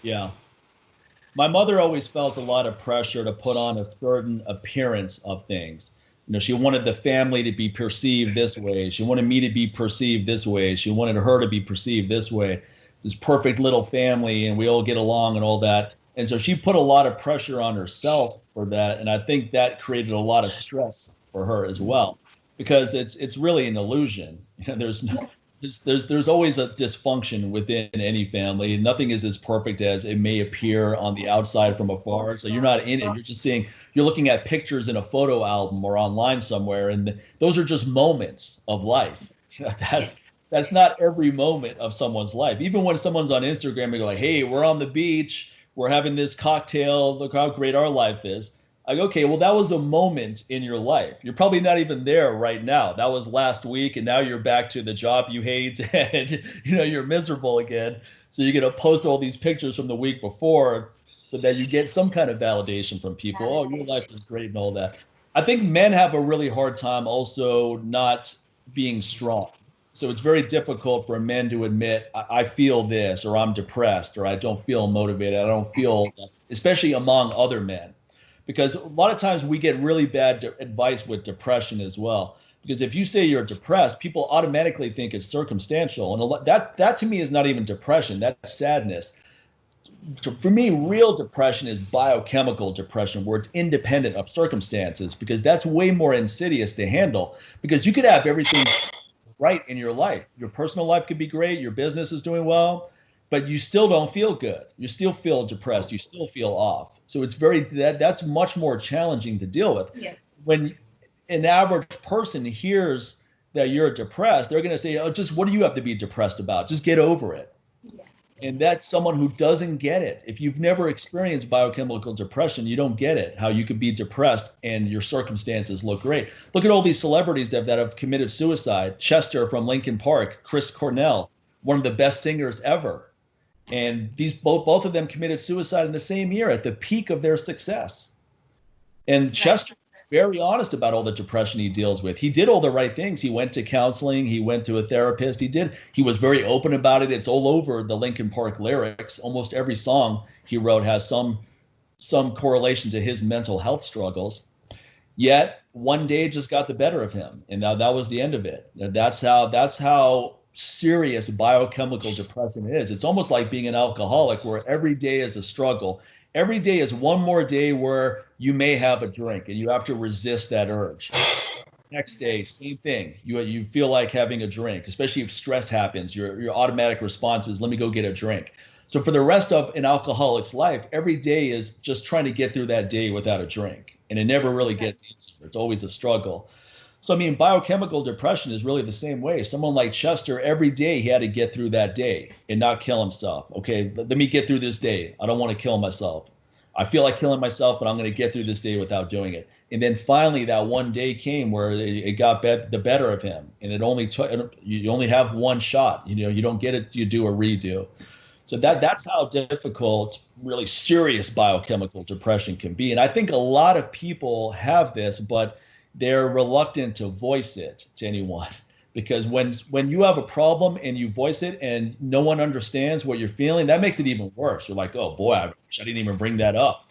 Yeah. My mother always felt a lot of pressure to put on a certain appearance of things. She wanted the family to be perceived this way. She wanted me to be perceived this way. She wanted her to be perceived this way. This perfect little family, and we all get along and all that. And so she put a lot of pressure on herself for that. And I think that created a lot of stress for her as well, because it's really an illusion. There's always a dysfunction within any family. Nothing is as perfect as it may appear on the outside from afar. So you're not in it. You're looking at pictures in a photo album or online somewhere. And those are just moments of life. That's not every moment of someone's life. Even when someone's on Instagram, they go like, hey, we're on the beach, we're having this cocktail, look how great our life is. Like, okay, well, that was a moment in your life. You're probably not even there right now. That was last week, and now you're back to the job you hate, and you're miserable again. So you're gonna post all these pictures from the week before, so that you get some kind of validation from people. Oh, your life is great and all that. I think men have a really hard time also not being strong. So it's very difficult for men to admit, I feel this, or I'm depressed, or I don't feel motivated. I don't feel, especially among other men, because a lot of times we get really bad advice with depression as well. Because if you say you're depressed, people automatically think it's circumstantial, and that to me is not even depression. That's sadness. For me, real depression is biochemical depression, where it's independent of circumstances, because that's way more insidious to handle. Because you could have everything right in your life. Your personal life could be great. Your business is doing well, but you still don't feel good. You still feel depressed. You still feel off. So it's that's much more challenging to deal with. Yes. When an average person hears that you're depressed, they're going to say, "Oh, just what do you have to be depressed about? Just get over it." Yeah. And that's someone who doesn't get it. If you've never experienced biochemical depression, you don't get it, how you could be depressed and your circumstances look great. Look at all these celebrities that have committed suicide. Chester from Linkin Park, Chris Cornell, one of the best singers ever. And these both of them committed suicide in the same year at the peak of their success. And Chester is very honest about all the depression he deals with. He did all the right things. He went to counseling. He went to a therapist. He was very open about it. It's all over the Linkin Park lyrics. Almost every song he wrote has some correlation to his mental health struggles. Yet one day just got the better of him, and now that was the end of it. That's how serious biochemical depression is. It's almost like being an alcoholic, where every day is a struggle. Every day is one more day where you may have a drink and you have to resist that urge. Next day, same thing. You feel like having a drink, especially if stress happens. Your automatic response is, let me go get a drink. So for the rest of an alcoholic's life, every day is just trying to get through that day without a drink. And it never really gets easier. It's always a struggle. So, I mean, biochemical depression is really the same way. Someone like Chester, every day he had to get through that day and not kill himself. Okay, let me get through this day. I don't want to kill myself. I feel like killing myself, but I'm going to get through this day without doing it. And then finally, that one day came where it got the better of him. And you only have one shot. You don't get it, you do a redo. So that's how difficult really serious biochemical depression can be. And I think a lot of people have this, but they're reluctant to voice it to anyone, because when you have a problem and you voice it and no one understands what you're feeling, that makes it even worse. You're like, oh boy, I didn't even bring that up.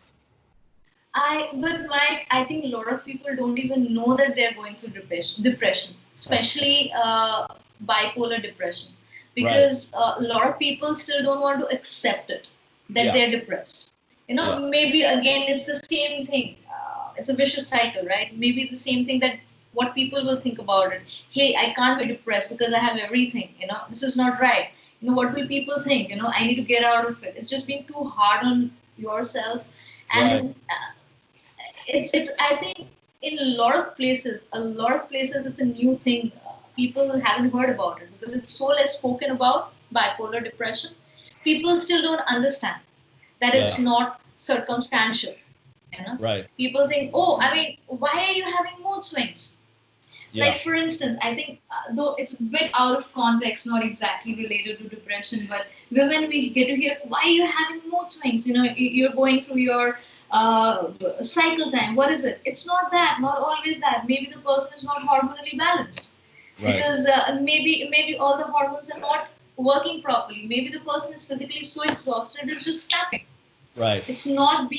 But Mike, I think a lot of people don't even know that they're going through depression, especially bipolar depression, because a lot of people still don't want to accept it, that they're depressed. Maybe again, it's the same thing. It's a vicious cycle, right? Maybe the same thing, that what people will think about it. Hey, I can't be depressed because I have everything. This is not right. What will people think? I need to get out of it. It's just being too hard on yourself. And it's I think in a lot of places, it's a new thing. People haven't heard about it because it's so less spoken about, bipolar depression. People still don't understand that it's not circumstantial. Right. People think, why are you having mood swings? Yeah. Like, for instance, I think, though it's a bit out of context, not exactly related to depression, but women, we get to hear, why are you having mood swings? You're going through your cycle time. What is it? It's not that, not always that. Maybe the person is not hormonally balanced. Right. Because maybe all the hormones are not working properly. Maybe the person is physically so exhausted, it's just snapping. Right. It's not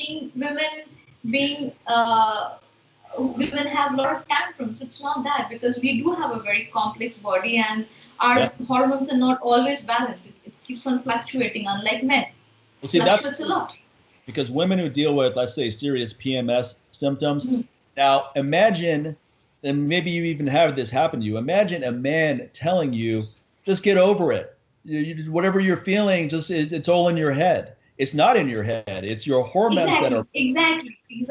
women have a lot of tantrums. It's not that, because we do have a very complex body and our hormones are not always balanced. It keeps on fluctuating, unlike men. Well, see, fluctuates a lot. Because women who deal with, let's say, serious PMS symptoms, now imagine, and maybe you even have this happen to you, imagine a man telling you, just get over it. Whatever you're feeling, it's all in your head. It's not in your head. It's your hormones that are exactly. It's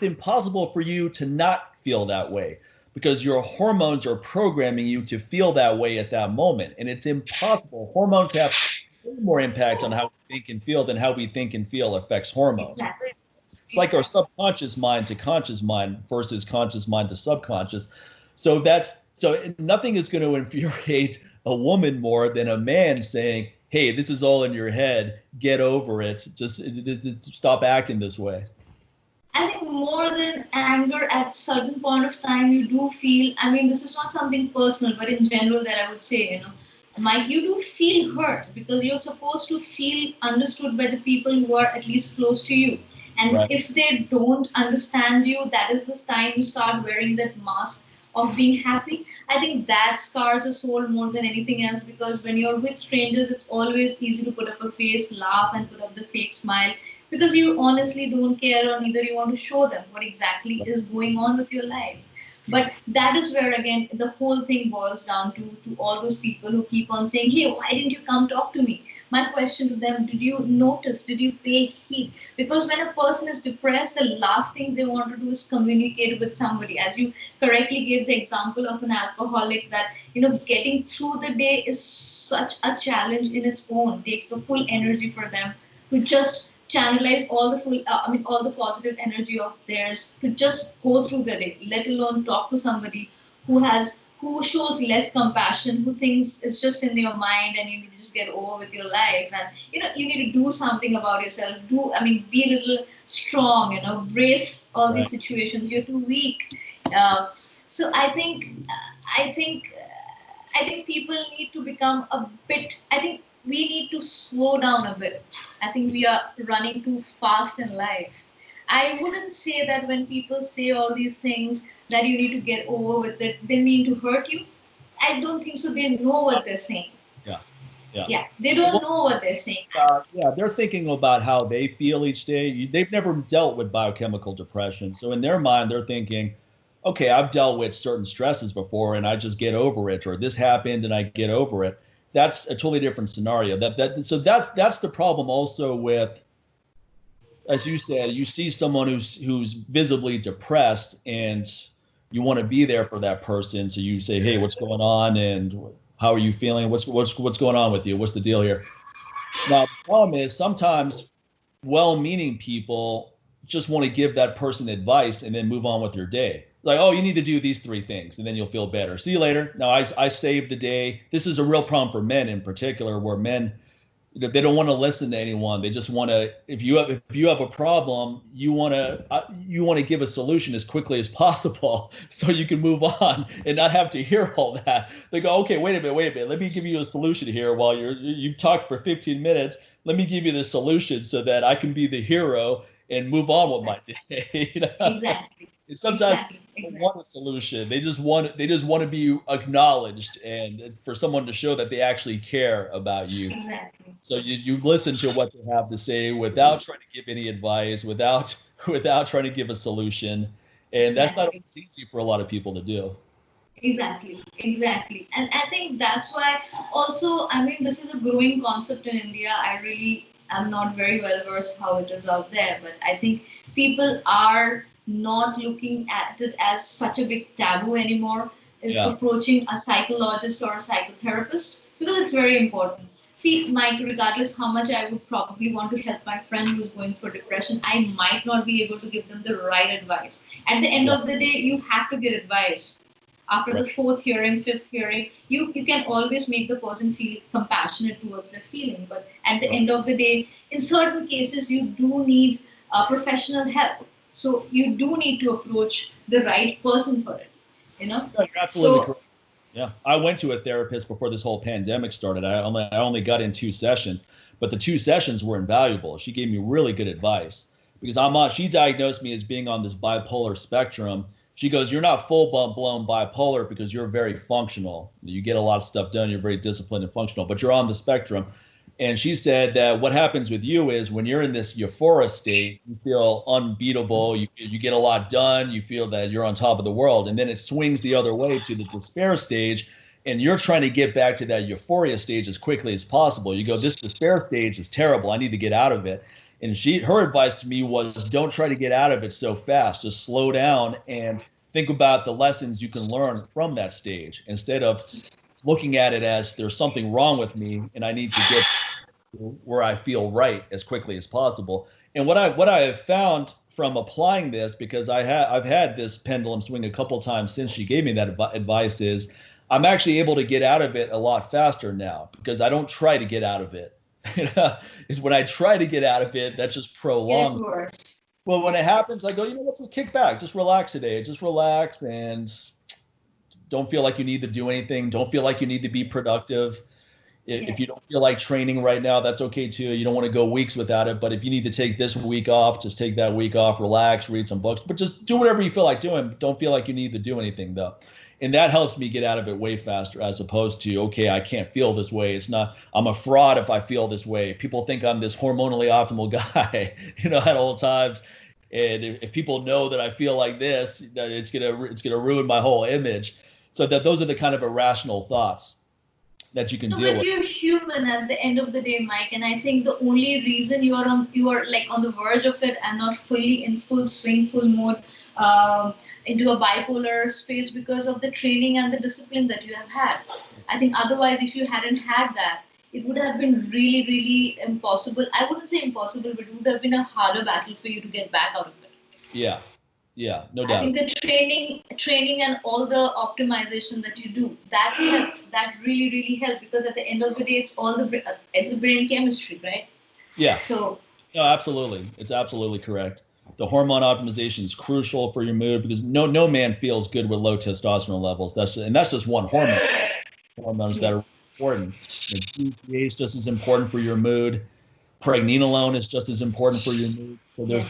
impossible for you to not feel that way, because your hormones are programming you to feel that way at that moment, and it's impossible. Hormones have more impact on how we think and feel than how we think and feel affects hormones. Exactly. It's like our subconscious mind to conscious mind versus conscious mind to subconscious. So nothing is going to infuriate a woman more than a man saying, hey, this is all in your head, get over it, just stop acting this way. I think more than anger, at certain point of time, you do feel, I mean, this is not something personal, but in general that I would say, Mike, you do feel hurt because you're supposed to feel understood by the people who are at least close to you. And Right. if they don't understand you, that is the time you start wearing that mask of being happy. I think that scars a soul more than anything else, because when you're with strangers, it's always easy to put up a face, laugh, and put up the fake smile, because you honestly don't care, or neither you want to show them what exactly is going on with your life. But that is where, again, the whole thing boils down to all those people who keep on saying, hey, why didn't you come talk to me? My question to them, did you notice? Did you pay heed? Because when a person is depressed, the last thing they want to do is communicate with somebody. As you correctly gave the example of an alcoholic, that, getting through the day is such a challenge in its own. It takes the full energy for them to just channelize all the positive energy of theirs to just go through the day, let alone talk to somebody who shows less compassion, who thinks it's just in your mind and you need to just get over with your life. And you need to do something about yourself. Be a little strong, brace all these situations. You're too weak. So I think people need to become a bit, I think we need to slow down a bit. I think we are running too fast in life. I wouldn't say that when people say all these things that you need to get over with it, they mean to hurt you. I don't think so. They know what they're saying. Yeah. They don't know what they're saying. They're thinking about how they feel each day. They've never dealt with biochemical depression. So in their mind, they're thinking, okay, I've dealt with certain stresses before and I just get over it, or this happened and I get over it. That's a totally different scenario. So that's the problem also with, as you said, you see someone who's visibly depressed and you want to be there for that person. So you say, hey, what's going on? And how are you feeling? What's going on with you? What's the deal here? Now, the problem is sometimes well-meaning people just want to give that person advice and then move on with your day. Like, oh, you need to do these 3 things and then you'll feel better. See you later. No, I saved the day. This is a real problem for men in particular, where men, they don't want to listen to anyone. They just want to, if you have a problem, you want to give a solution as quickly as possible so you can move on and not have to hear all that. They go, okay, wait a minute. Let me give you a solution here while you've talked for 15 minutes. Let me give you the solution so that I can be the hero and move on with my day. Exactly. And sometimes they don't want a solution. They just want to be acknowledged and for someone to show that they actually care about you. Exactly. So you listen to what they have to say without trying to give any advice, without trying to give a solution. And that's not always easy for a lot of people to do. Exactly. And I think that's why also, this is a growing concept in India. I'm not very well versed how it is out there, but I think people are not looking at it as such a big taboo anymore, is approaching a psychologist or a psychotherapist, because it's very important. See, Mike, regardless how much I would probably want to help my friend who's going through depression, I might not be able to give them the right advice. At the end of the day, you have to get advice. After the 4th hearing, 5th hearing, you can always make the person feel compassionate towards their feeling. But at the end of the day, in certain cases, you do need professional help. So you do need to approach the right person for it. You're absolutely correct. Yeah, I went to a therapist before this whole pandemic started. I only got in 2 sessions, but the 2 sessions were invaluable. She gave me really good advice because she diagnosed me as being on this bipolar spectrum. She goes, you're not full-blown bipolar because you're very functional. You get a lot of stuff done. You're very disciplined and functional, but you're on the spectrum. And she said that what happens with you is when you're in this euphoria state, you feel unbeatable. You get a lot done. You feel that you're on top of the world. And then it swings the other way to the despair stage. And you're trying to get back to that euphoria stage as quickly as possible. You go, this despair stage is terrible. I need to get out of it. And her advice to me was, don't try to get out of it so fast. Just slow down and think about the lessons you can learn from that stage instead of looking at it as there's something wrong with me and I need to get where I feel right as quickly as possible. And what I have found from applying this, because I've had this pendulum swing a couple times since she gave me that advice, is I'm actually able to get out of it a lot faster now because I don't try to get out of it. Is when I try to get out of it, that just prolongs. It's worse. Well, when it happens, I go, let's just kick back, just relax today, just relax, and don't feel like you need to do anything. Don't feel like you need to be productive. If you don't feel like training right now, that's okay too. You don't want to go weeks without it. But if you need to take this week off, just take that week off, relax, read some books, but just do whatever you feel like doing. Don't feel like you need to do anything though. And that helps me get out of it way faster, as opposed to, okay, I can't feel this way. It's not, I'm a fraud if I feel this way. People think I'm this hormonally optimal guy, at all times. And if people know that I feel like this, it's gonna ruin my whole image. So that those are the kind of irrational thoughts that you can deal with. But you're human at the end of the day, Mike, and I think the only reason you are like on the verge of it and not fully in full swing, full mode, into a bipolar space, because of the training and the discipline that you have had. I think otherwise, if you hadn't had that, it would have been really, really impossible. I wouldn't say impossible, but it would have been a harder battle for you to get back out of it. Yeah, no doubt. I think the training and all the optimization that you do, that helped. That really, really helped, because at the end of the day, it's the brain chemistry, right? Yeah. So. No, absolutely. It's absolutely correct. The hormone optimization is crucial for your mood, because no man feels good with low testosterone levels. That's just one hormone. Hormones that are important. DHA is just as important for your mood. Pregnenolone is just as important for your mood. So there's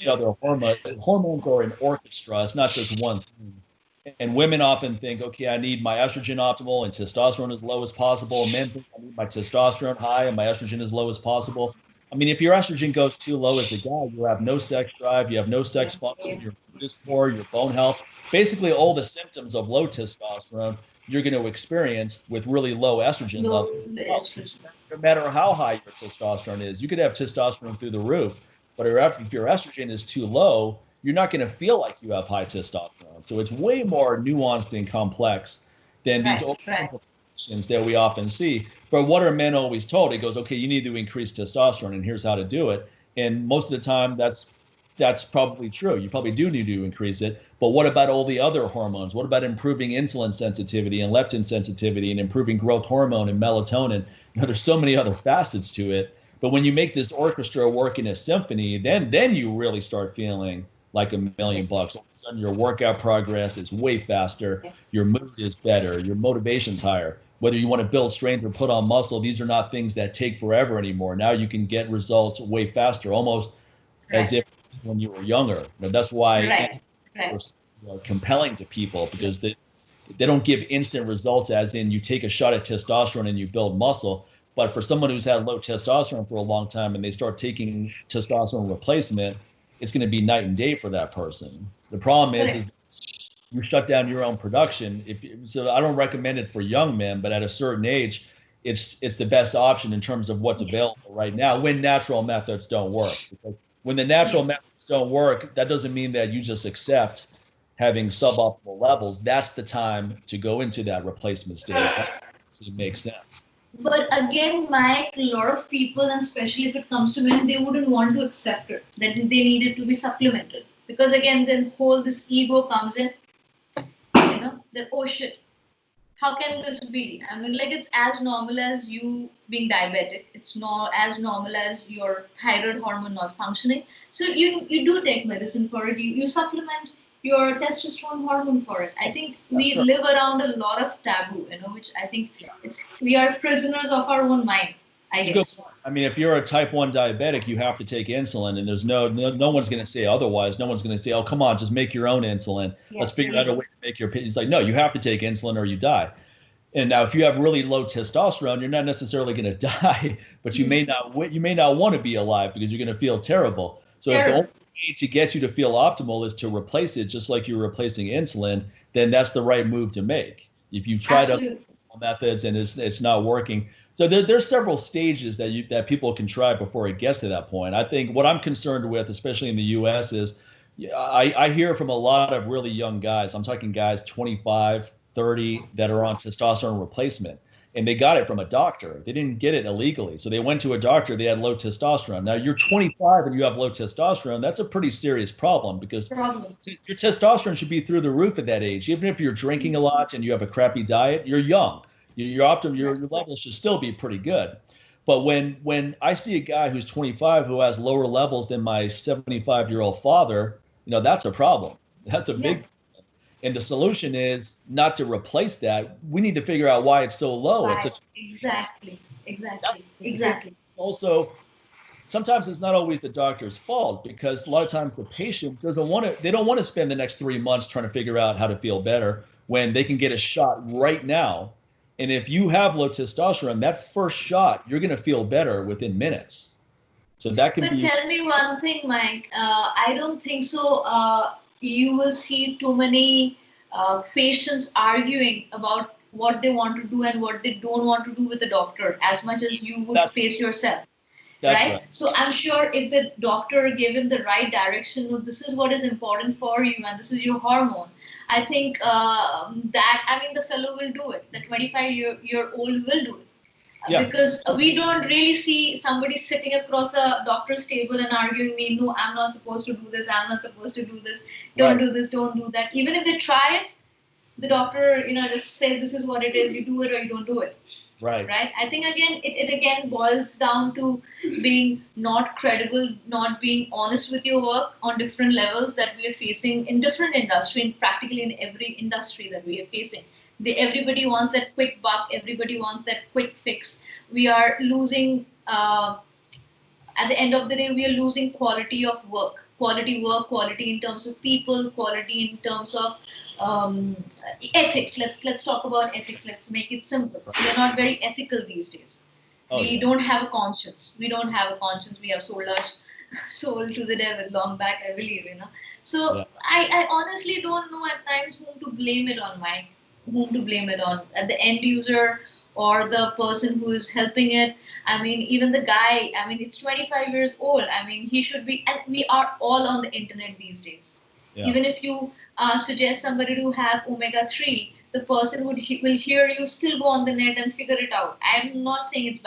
other hormones. Hormones are an orchestra. It's not just one thing. And women often think, okay, I need my estrogen optimal and testosterone as low as possible. And men think I need my testosterone high and my estrogen as low as possible. I mean, if your estrogen goes too low as a guy, you have no sex drive, you have no sex function, your mood is poor, your bone health, basically all the symptoms of low testosterone you're going to experience with really low estrogen levels. No matter how high your testosterone is, you could have testosterone through the roof, but if your estrogen is too low, you're not going to feel like you have high testosterone. So it's way more nuanced and complex than these oversimplifications that we often see. But what are men always told? It goes, okay, you need to increase testosterone, and here's how to do it. And most of the time, that's probably true. You probably do need to increase it. But what about all the other hormones? What about improving insulin sensitivity and leptin sensitivity and improving growth hormone and melatonin? There's so many other facets to it. But when you make this orchestra work in a symphony, then you really start feeling like $1 million bucks. All of a sudden, your workout progress is way faster. Your mood is better. Your motivation's higher. Whether you want to build strength or put on muscle, these are not things that take forever anymore. Now you can get results way faster, almost as if when you were younger. That's why it's so compelling to people, because they don't give instant results, as in you take a shot at testosterone and you build muscle. But for someone who's had low testosterone for a long time and they start taking testosterone replacement, it's going to be night and day for that person. The problem is you shut down your own production. So I don't recommend it for young men, but at a certain age, it's the best option in terms of what's available right now when natural methods don't work. Because when the natural methods don't work, that doesn't mean that you just accept having suboptimal levels. That's the time to go into that replacement stage. That makes sense. But again, Mike, a lot of people, and especially if it comes to men, they wouldn't want to accept it, that they needed to be supplemented. Because again, then this ego comes in, that, oh shit, how can this be? I mean, like, it's as normal as you being diabetic. It's not as normal as your thyroid hormone not functioning. So you do take medicine for it. You supplement your testosterone hormone for it. I think we live around a lot of taboo, which I think we are prisoners of our own mind, I guess. I mean, if you're a type 1 diabetic, you have to take insulin, and there's no one's going to say otherwise. No one's going to say, oh, come on, just make your own insulin. Let's figure out a way to make your opinion. It's like, no, you have to take insulin or you die. And now if you have really low testosterone, you're not necessarily going to die, but you may not want to be alive because you're going to feel terrible. So if the only way to get you to feel optimal is to replace it just like you're replacing insulin, then that's the right move to make. If you've tried other methods and it's not working. So there's several stages that people can try before it gets to that point. I think what I'm concerned with, especially in the US, is I hear from a lot of really young guys. I'm talking guys 25, 30 that are on testosterone replacement. and they got it from a doctor. They didn't get it illegally. So they went to a doctor, they had low testosterone. Now you're 25 and you have low testosterone. That's a pretty serious problem because your testosterone should be through the roof at that age. Even if you're drinking a lot and you have a crappy diet, you're young. Your levels should still be pretty good. But when I see a guy who's 25 who has lower levels than my 75-year-old father, that's a problem. That's a big. And the solution is not to replace that. We need to figure out why it's so low. Right. Exactly. It's also, sometimes it's not always the doctor's fault, because a lot of times the patient they don't want to spend the next 3 months trying to figure out how to feel better when they can get a shot right now. And if you have low testosterone, that first shot, you're going to feel better within minutes. So that can be. But tell me one thing, Mike. I don't think so. You will see too many patients arguing about what they want to do and what they don't want to do with the doctor as much as you would face yourself. Right? So I'm sure if the doctor gave him the right direction, well, this is what is important for you and this is your hormone, I think the fellow will do it. The 25-year-old will do it. Because we don't really see somebody sitting across a doctor's table and arguing me, no, I'm not supposed to do this, I'm not supposed to do this, don't do this, don't do that. Even if they try it, the doctor, just says this is what it is, you do it or you don't do it. Right. I think again, it again boils down to being not credible, not being honest with your work on different levels that we are facing in different industry, and practically in every industry that we are facing. Everybody wants that quick buck. Everybody wants that quick fix. We are losing, at the end of the day, we are losing quality of work. Quality work, quality in terms of people, quality in terms of ethics. Let's talk about ethics. Let's make it simple. We are not very ethical these days. We don't have a conscience. We have sold our soul to the devil long back, I believe, So I honestly don't know at times whom to blame it on, Mike. At the end user or the person who is helping it. Even the guy, it's 25 years old. He should be, and we are all on the internet these days. Even if you suggest somebody to have omega-3, the person will hear you, still go on the net and figure it out. I'm not saying it's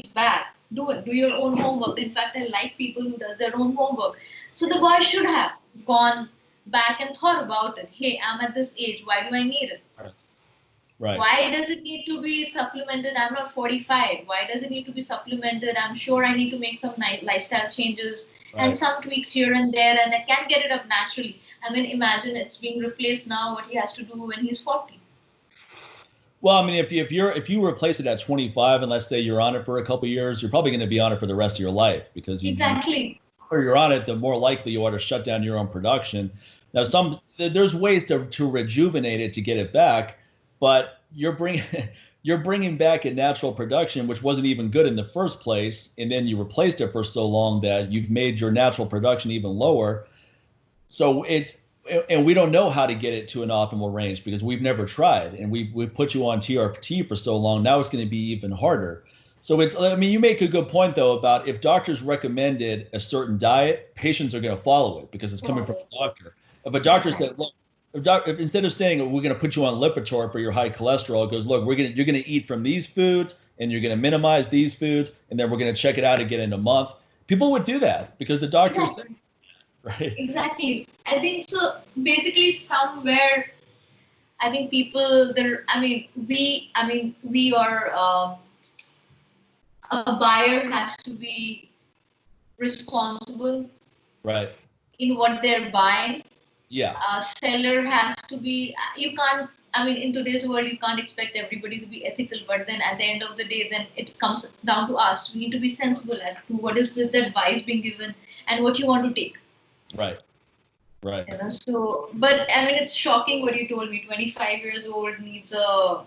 bad. Do it. Do your own homework. In fact, I like people who does their own homework. So the boy should have gone back and thought about it. Hey, I'm at this age. Why do I need it? Right. Why does it need to be supplemented? I'm not 45. Why does it need to be supplemented? I'm sure I need to make some lifestyle changes and some tweaks here and there, and I can't get it up naturally. Imagine it's being replaced now, what he has to do when he's 40. Well, if you replace it at 25, and let's say you're on it for a couple of years, you're probably going to be on it for the rest of your life, because the more you're on it, the more likely you are to shut down your own production. Now, there's ways to rejuvenate it to get it back, but you're bringing back a natural production which wasn't even good in the first place, and then you replaced it for so long that you've made your natural production even lower. So and we don't know how to get it to an optimal range because we've never tried, and we've put you on TRT for so long. Now it's going to be even harder. So you make a good point though about if doctors recommended a certain diet, patients are going to follow it because it's coming from a doctor. If a doctor said, look, if instead of saying we're going to put you on Lipitor for your high cholesterol, it goes, look, you're going to eat from these foods and you're going to minimize these foods, and then we're going to check it out again in a month. People would do that because the doctor said, right? Exactly. I think so. Basically, somewhere, I think people there. We are. A buyer has to be responsible, right, in what they're buying. Yeah. A seller has to be. You can't. In today's world, you can't expect everybody to be ethical. But then, at the end of the day, then it comes down to us. We need to be sensible as to what is the advice being given and what you want to take. Right. Right. So, but it's shocking what you told me. 25 years old needs a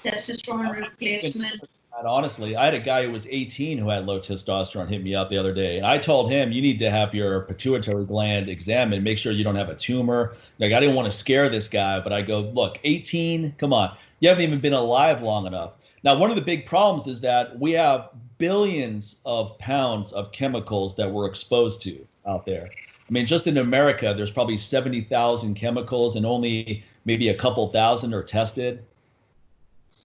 testosterone replacement. Honestly, I had a guy who was 18 who had low testosterone hit me up the other day, and I told him, you need to have your pituitary gland examined, make sure you don't have a tumor. I didn't want to scare this guy, but I go, look, 18, come on, you haven't even been alive long enough. Now, one of the big problems is that we have billions of pounds of chemicals that we're exposed to out there. Just in America, there's probably 70,000 chemicals, and only maybe a couple thousand are tested.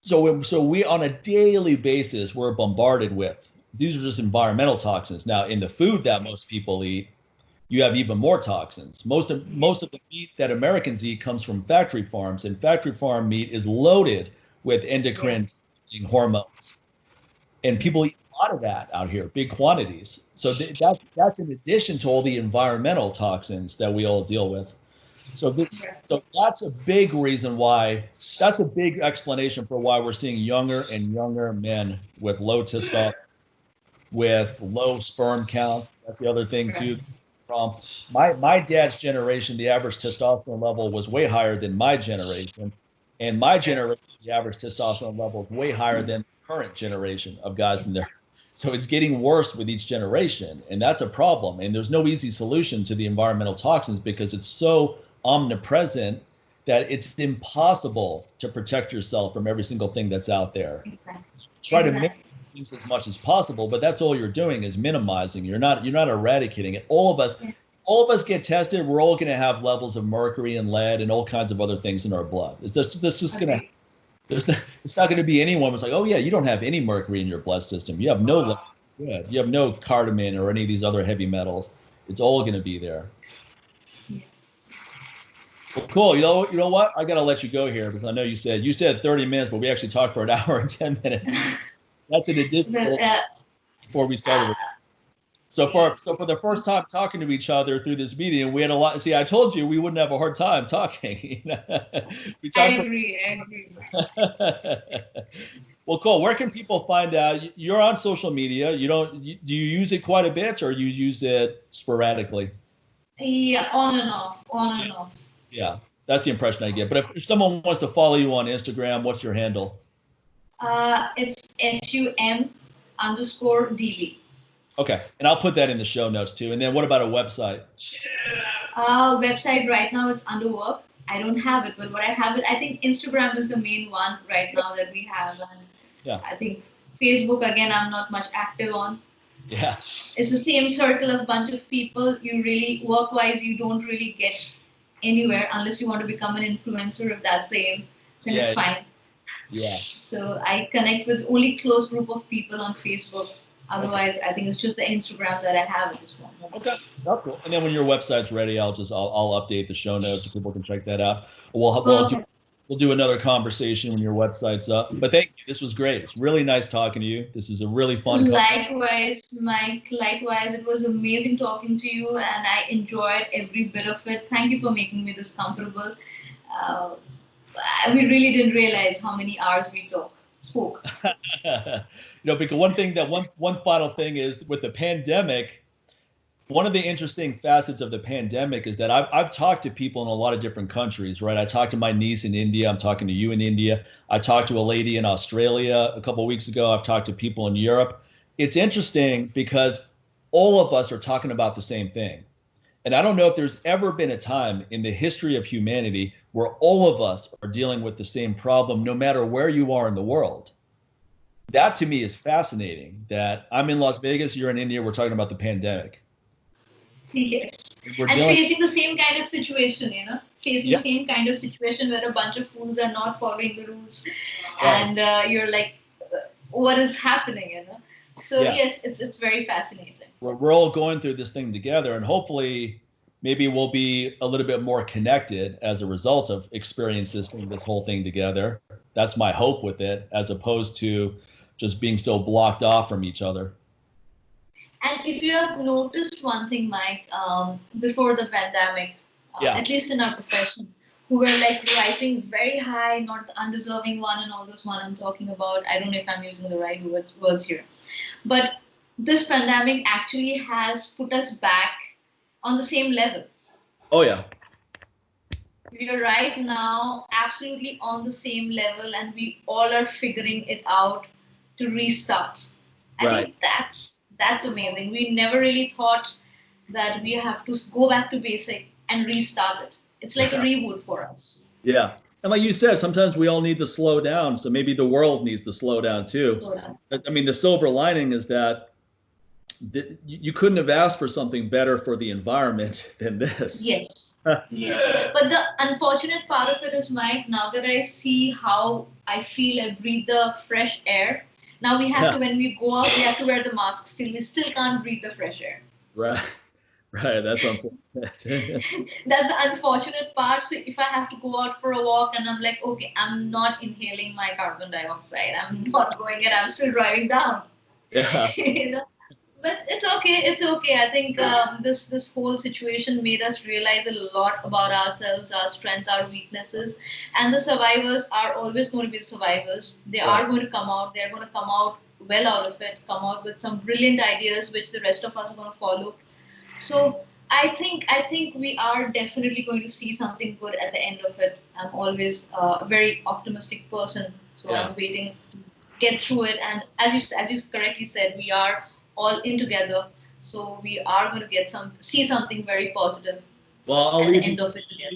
So we on a daily basis, we're bombarded with, these are just environmental toxins. Now in the food that most people eat, you have even more toxins. Most of the meat that Americans eat comes from factory farms, and factory farm meat is loaded with endocrine hormones. And people eat a lot of that out here, big quantities. So that's in addition to all the environmental toxins that we all deal with. So that's a big reason why, that's a big explanation for why we're seeing younger and younger men with low testosterone, with low sperm count. That's the other thing too. My dad's generation, the average testosterone level was way higher than my generation. And my generation, the average testosterone level is way higher than the current generation of guys in there. So it's getting worse with each generation. And that's a problem. And there's no easy solution to the environmental toxins because it's so omnipresent that it's impossible to protect yourself from every single thing that's out there. Try to minimize things as much as possible, but that's all you're doing is minimizing. You're not eradicating it. All of us get tested. We're all going to have levels of mercury and lead and all kinds of other things in our blood. It's just going to, it's not going to be anyone who's like, oh yeah, you don't have any mercury in your blood system. You have no cardamom or any of these other heavy metals. It's all going to be there. Well, cool. You know what? I got to let you go here because I know you said 30 minutes, but we actually talked for an hour and 10 minutes. That's an additional before we started. So for the first time talking to each other through this meeting, we had a lot. See, I told you we wouldn't have a hard time talking. I agree. Well, cool. Where can people find out? You're on social media. Do you use it quite a bit or you use it sporadically? Yeah, on and off. Yeah, that's the impression I get. But if someone wants to follow you on Instagram, what's your handle? It's SUM_DB. Okay, and I'll put that in the show notes too. And then what about a website? Website right now it's under work. I don't have it, but what I have it, I think Instagram is the main one right now that we have. And yeah. I think Facebook, again, I'm not much active on. Yeah. It's the same circle of bunch of people. You really, work-wise, you don't really get anywhere unless you want to become an influencer. If that's the aim, then it's fine. Yeah. So I connect with only close group of people on Facebook. Otherwise, I think it's just the Instagram that I have at this point. Okay, that's cool. And then when your website's ready, I'll update the show notes so people can check that out. We'll do another conversation when your website's up. But thank you. This was great. It's really nice talking to you. This is a really fun. Likewise, Mike. Likewise, it was amazing talking to you, and I enjoyed every bit of it. Thank you for making me this comfortable. We really didn't realize how many hours we spoke. Because one final thing is with the pandemic, one of the interesting facets of the pandemic is that I've talked to people in a lot of different countries, right? I talked to my niece in India. I'm talking to you in India. I talked to a lady in Australia a couple of weeks ago. I've talked to people in Europe. It's interesting because all of us are talking about the same thing. And I don't know if there's ever been a time in the history of humanity where all of us are dealing with the same problem, no matter where you are in the world. That to me is fascinating, that I'm in Las Vegas, you're in India, we're talking about the pandemic. Yes. And facing the same kind of situation, facing the same kind of situation where a bunch of fools are not following the rules. And you're like, what is happening, So yes, it's very fascinating. We're all going through this thing together, and hopefully maybe we'll be a little bit more connected as a result of experiencing this whole thing together. That's my hope with it, as opposed to just being so blocked off from each other. And if you have noticed one thing, Mike, before the pandemic, at least in our profession, who were like rising very high, not the undeserving one and all this one I'm talking about. I don't know if I'm using the right words here. But this pandemic actually has put us back on the same level. Oh, yeah. We are right now absolutely on the same level, and we all are figuring it out to restart. I think that's amazing. We never really thought that we have to go back to basic and restart it. It's like a reboot for us. Yeah. And like you said, sometimes we all need to slow down. So maybe the world needs to slow down too. I mean, the silver lining is that you couldn't have asked for something better for the environment than this. Yes. Yeah. But the unfortunate part of it is, Mike, now that I see how I feel, I breathe the fresh air. Now we have to, when we go out, we have to wear the mask. Still, we still can't breathe the fresh air. Right. Right. That's unfortunate. That's the unfortunate part. So if I have to go out for a walk and I'm like, okay, I'm not inhaling my carbon dioxide. I'm not going it. I'm still driving down. Yeah. You know? But it's okay. It's okay. I think this whole situation made us realize a lot about ourselves, our strengths, our weaknesses, and the survivors are always going to be the survivors. They are going to come out. They're going to come out well out of it. Come out with some brilliant ideas, which the rest of us are going to follow. So I think we are definitely going to see something good at the end of it. I'm always a very optimistic person, so I'm waiting to get through it. And as you correctly said, we are all in together, so we are going to see something very positive. Well, I'll leave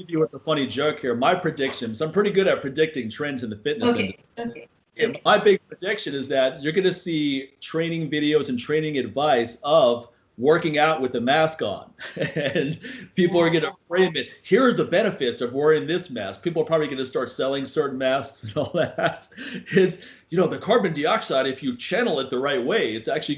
you with a funny joke here. My predictions, I'm pretty good at predicting trends in the fitness industry. Okay. My big prediction is that you're going to see training videos and training advice of working out with a mask on. And people are going to frame it. Here are the benefits of wearing this mask. People are probably going to start selling certain masks and all that. It's, the carbon dioxide, if you channel it the right way, it actually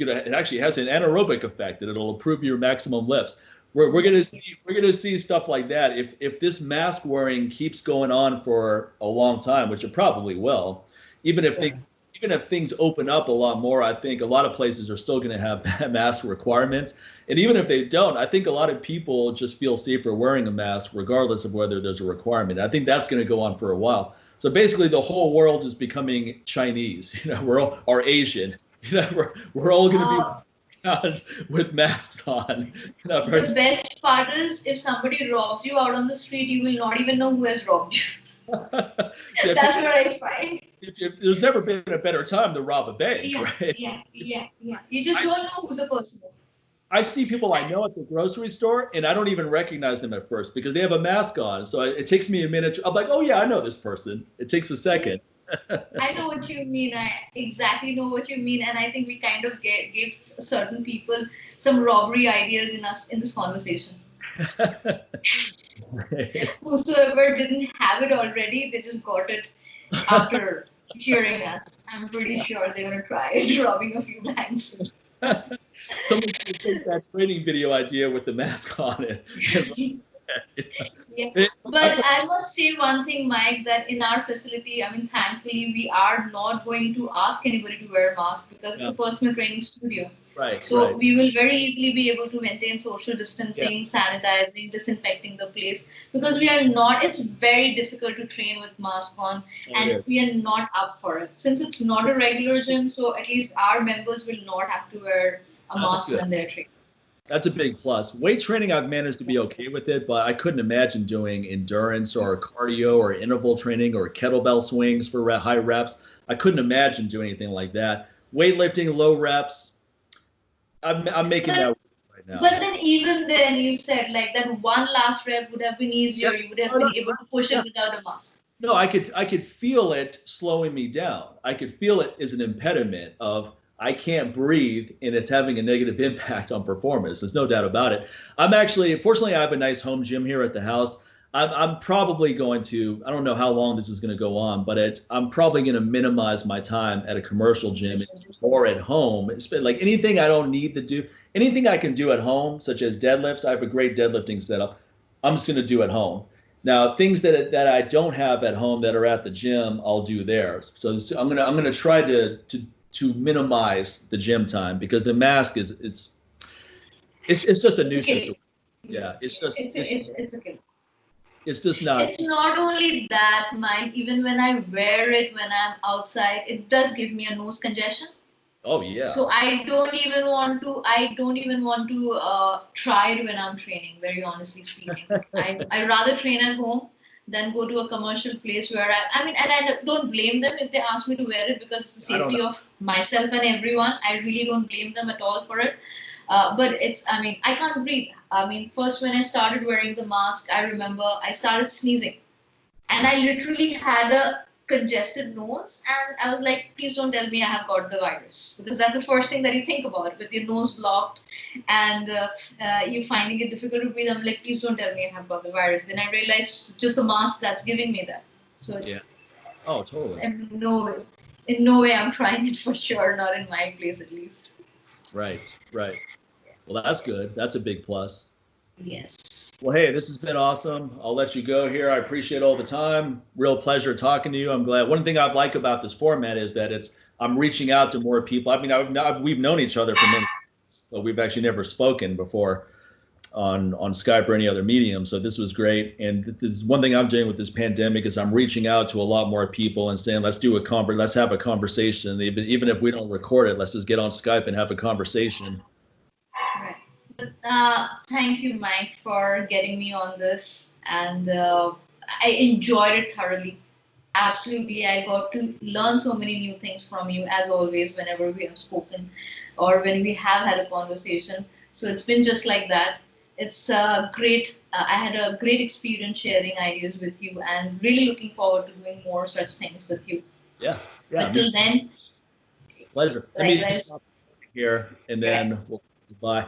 has an anaerobic effect and it'll improve your maximum lifts. We're going to see stuff like that. If this mask wearing keeps going on for a long time, which it probably will, even if things open up a lot more, I think a lot of places are still going to have mask requirements. And even if they don't, I think a lot of people just feel safer wearing a mask regardless of whether there's a requirement. I think that's going to go on for a while. So basically the whole world is becoming Chinese, or Asian. We're all going to be with masks on. The best part is if somebody robs you out on the street, you will not even know who has robbed you. That's what I find. There's never been a better time to rob a bank, right? Yeah. You just don't know who the person is. I see people I know at the grocery store, and I don't even recognize them at first because they have a mask on. So it takes me a minute. I'm like, oh yeah, I know this person. It takes a second. I know what you mean. I exactly know what you mean, and I think we kind of give certain people some robbery ideas in this conversation. Whosoever didn't have it already, they just got it after hearing us. I'm pretty sure they're gonna try it, robbing a few banks. Someone should take that training video idea with the mask on it. Yeah. But I must say one thing, Mike, that in our facility, thankfully, we are not going to ask anybody to wear a mask because it's a personal training studio. Right. So we will very easily be able to maintain social distancing, sanitizing, disinfecting the place, because it's very difficult to train with mask on, and we are not up for it. Since it's not a regular gym, so at least our members will not have to wear a mask when they're training. That's a big plus. Weight training, I've managed to be okay with it, but I couldn't imagine doing endurance or cardio or interval training or kettlebell swings for high reps. I couldn't imagine doing anything like that. Weightlifting, low reps, I'm making that right now. But then even then, you said like that one last rep would have been easier. You would have been able to push it without a mask. No, I could feel it slowing me down. I could feel it as an impediment of I can't breathe, and it's having a negative impact on performance. There's no doubt about it. Fortunately, I have a nice home gym here at the house. I'm probably going to, I don't know how long this is going to go on, but I'm probably going to minimize my time at a commercial gym or at home. It's been like anything I don't need to do, anything I can do at home, such as deadlifts. I have a great deadlifting setup. I'm just going to do at home. Now, things that I don't have at home that are at the gym, I'll do there. So I'm gonna try to minimize the gym time because the mask is just a nuisance. Yeah, it's okay. It's just not. It's not only that, Mike. Even when I wear it when I'm outside, it does give me a nose congestion. Oh yeah. So I don't even want to try it when I'm training. Very honestly speaking, I rather train at home than go to a commercial place where and I don't blame them if they ask me to wear it because it's the safety of myself and everyone. I really don't blame them at all for it. But I can't breathe. First when I started wearing the mask, I remember I started sneezing, and I literally had a congested nose, and I was like, please don't tell me I have got the virus, because that's the first thing that you think about with your nose blocked and you're finding it difficult to breathe. I'm like, please don't tell me I have got the virus. Then I realized it's just a mask that's giving me that. So it's, Yeah. Oh, totally. In no way I'm trying it for sure, not in my place at least. Right, right. Well, that's good. That's a big plus. Yes. Well, hey, this has been awesome. I'll let you go here. I appreciate all the time. Real pleasure talking to you. I'm glad. One thing I like about this format is that I'm reaching out to more people. I mean, we've known each other for many years, but we've actually never spoken before on Skype or any other medium. So this was great. And this one thing I'm doing with this pandemic is I'm reaching out to a lot more people and saying, let's have a conversation. Even if we don't record it, let's just get on Skype and have a conversation. Right. Thank you, Mike, for getting me on this, and I enjoyed it thoroughly. Absolutely, I got to learn so many new things from you, as always, whenever we have spoken or when we have had a conversation. So it's been just like that. It's great. I had a great experience sharing ideas with you, and really looking forward to doing more such things with you. Yeah. But till then, Pleasure. Let me stop here and then we'll bye.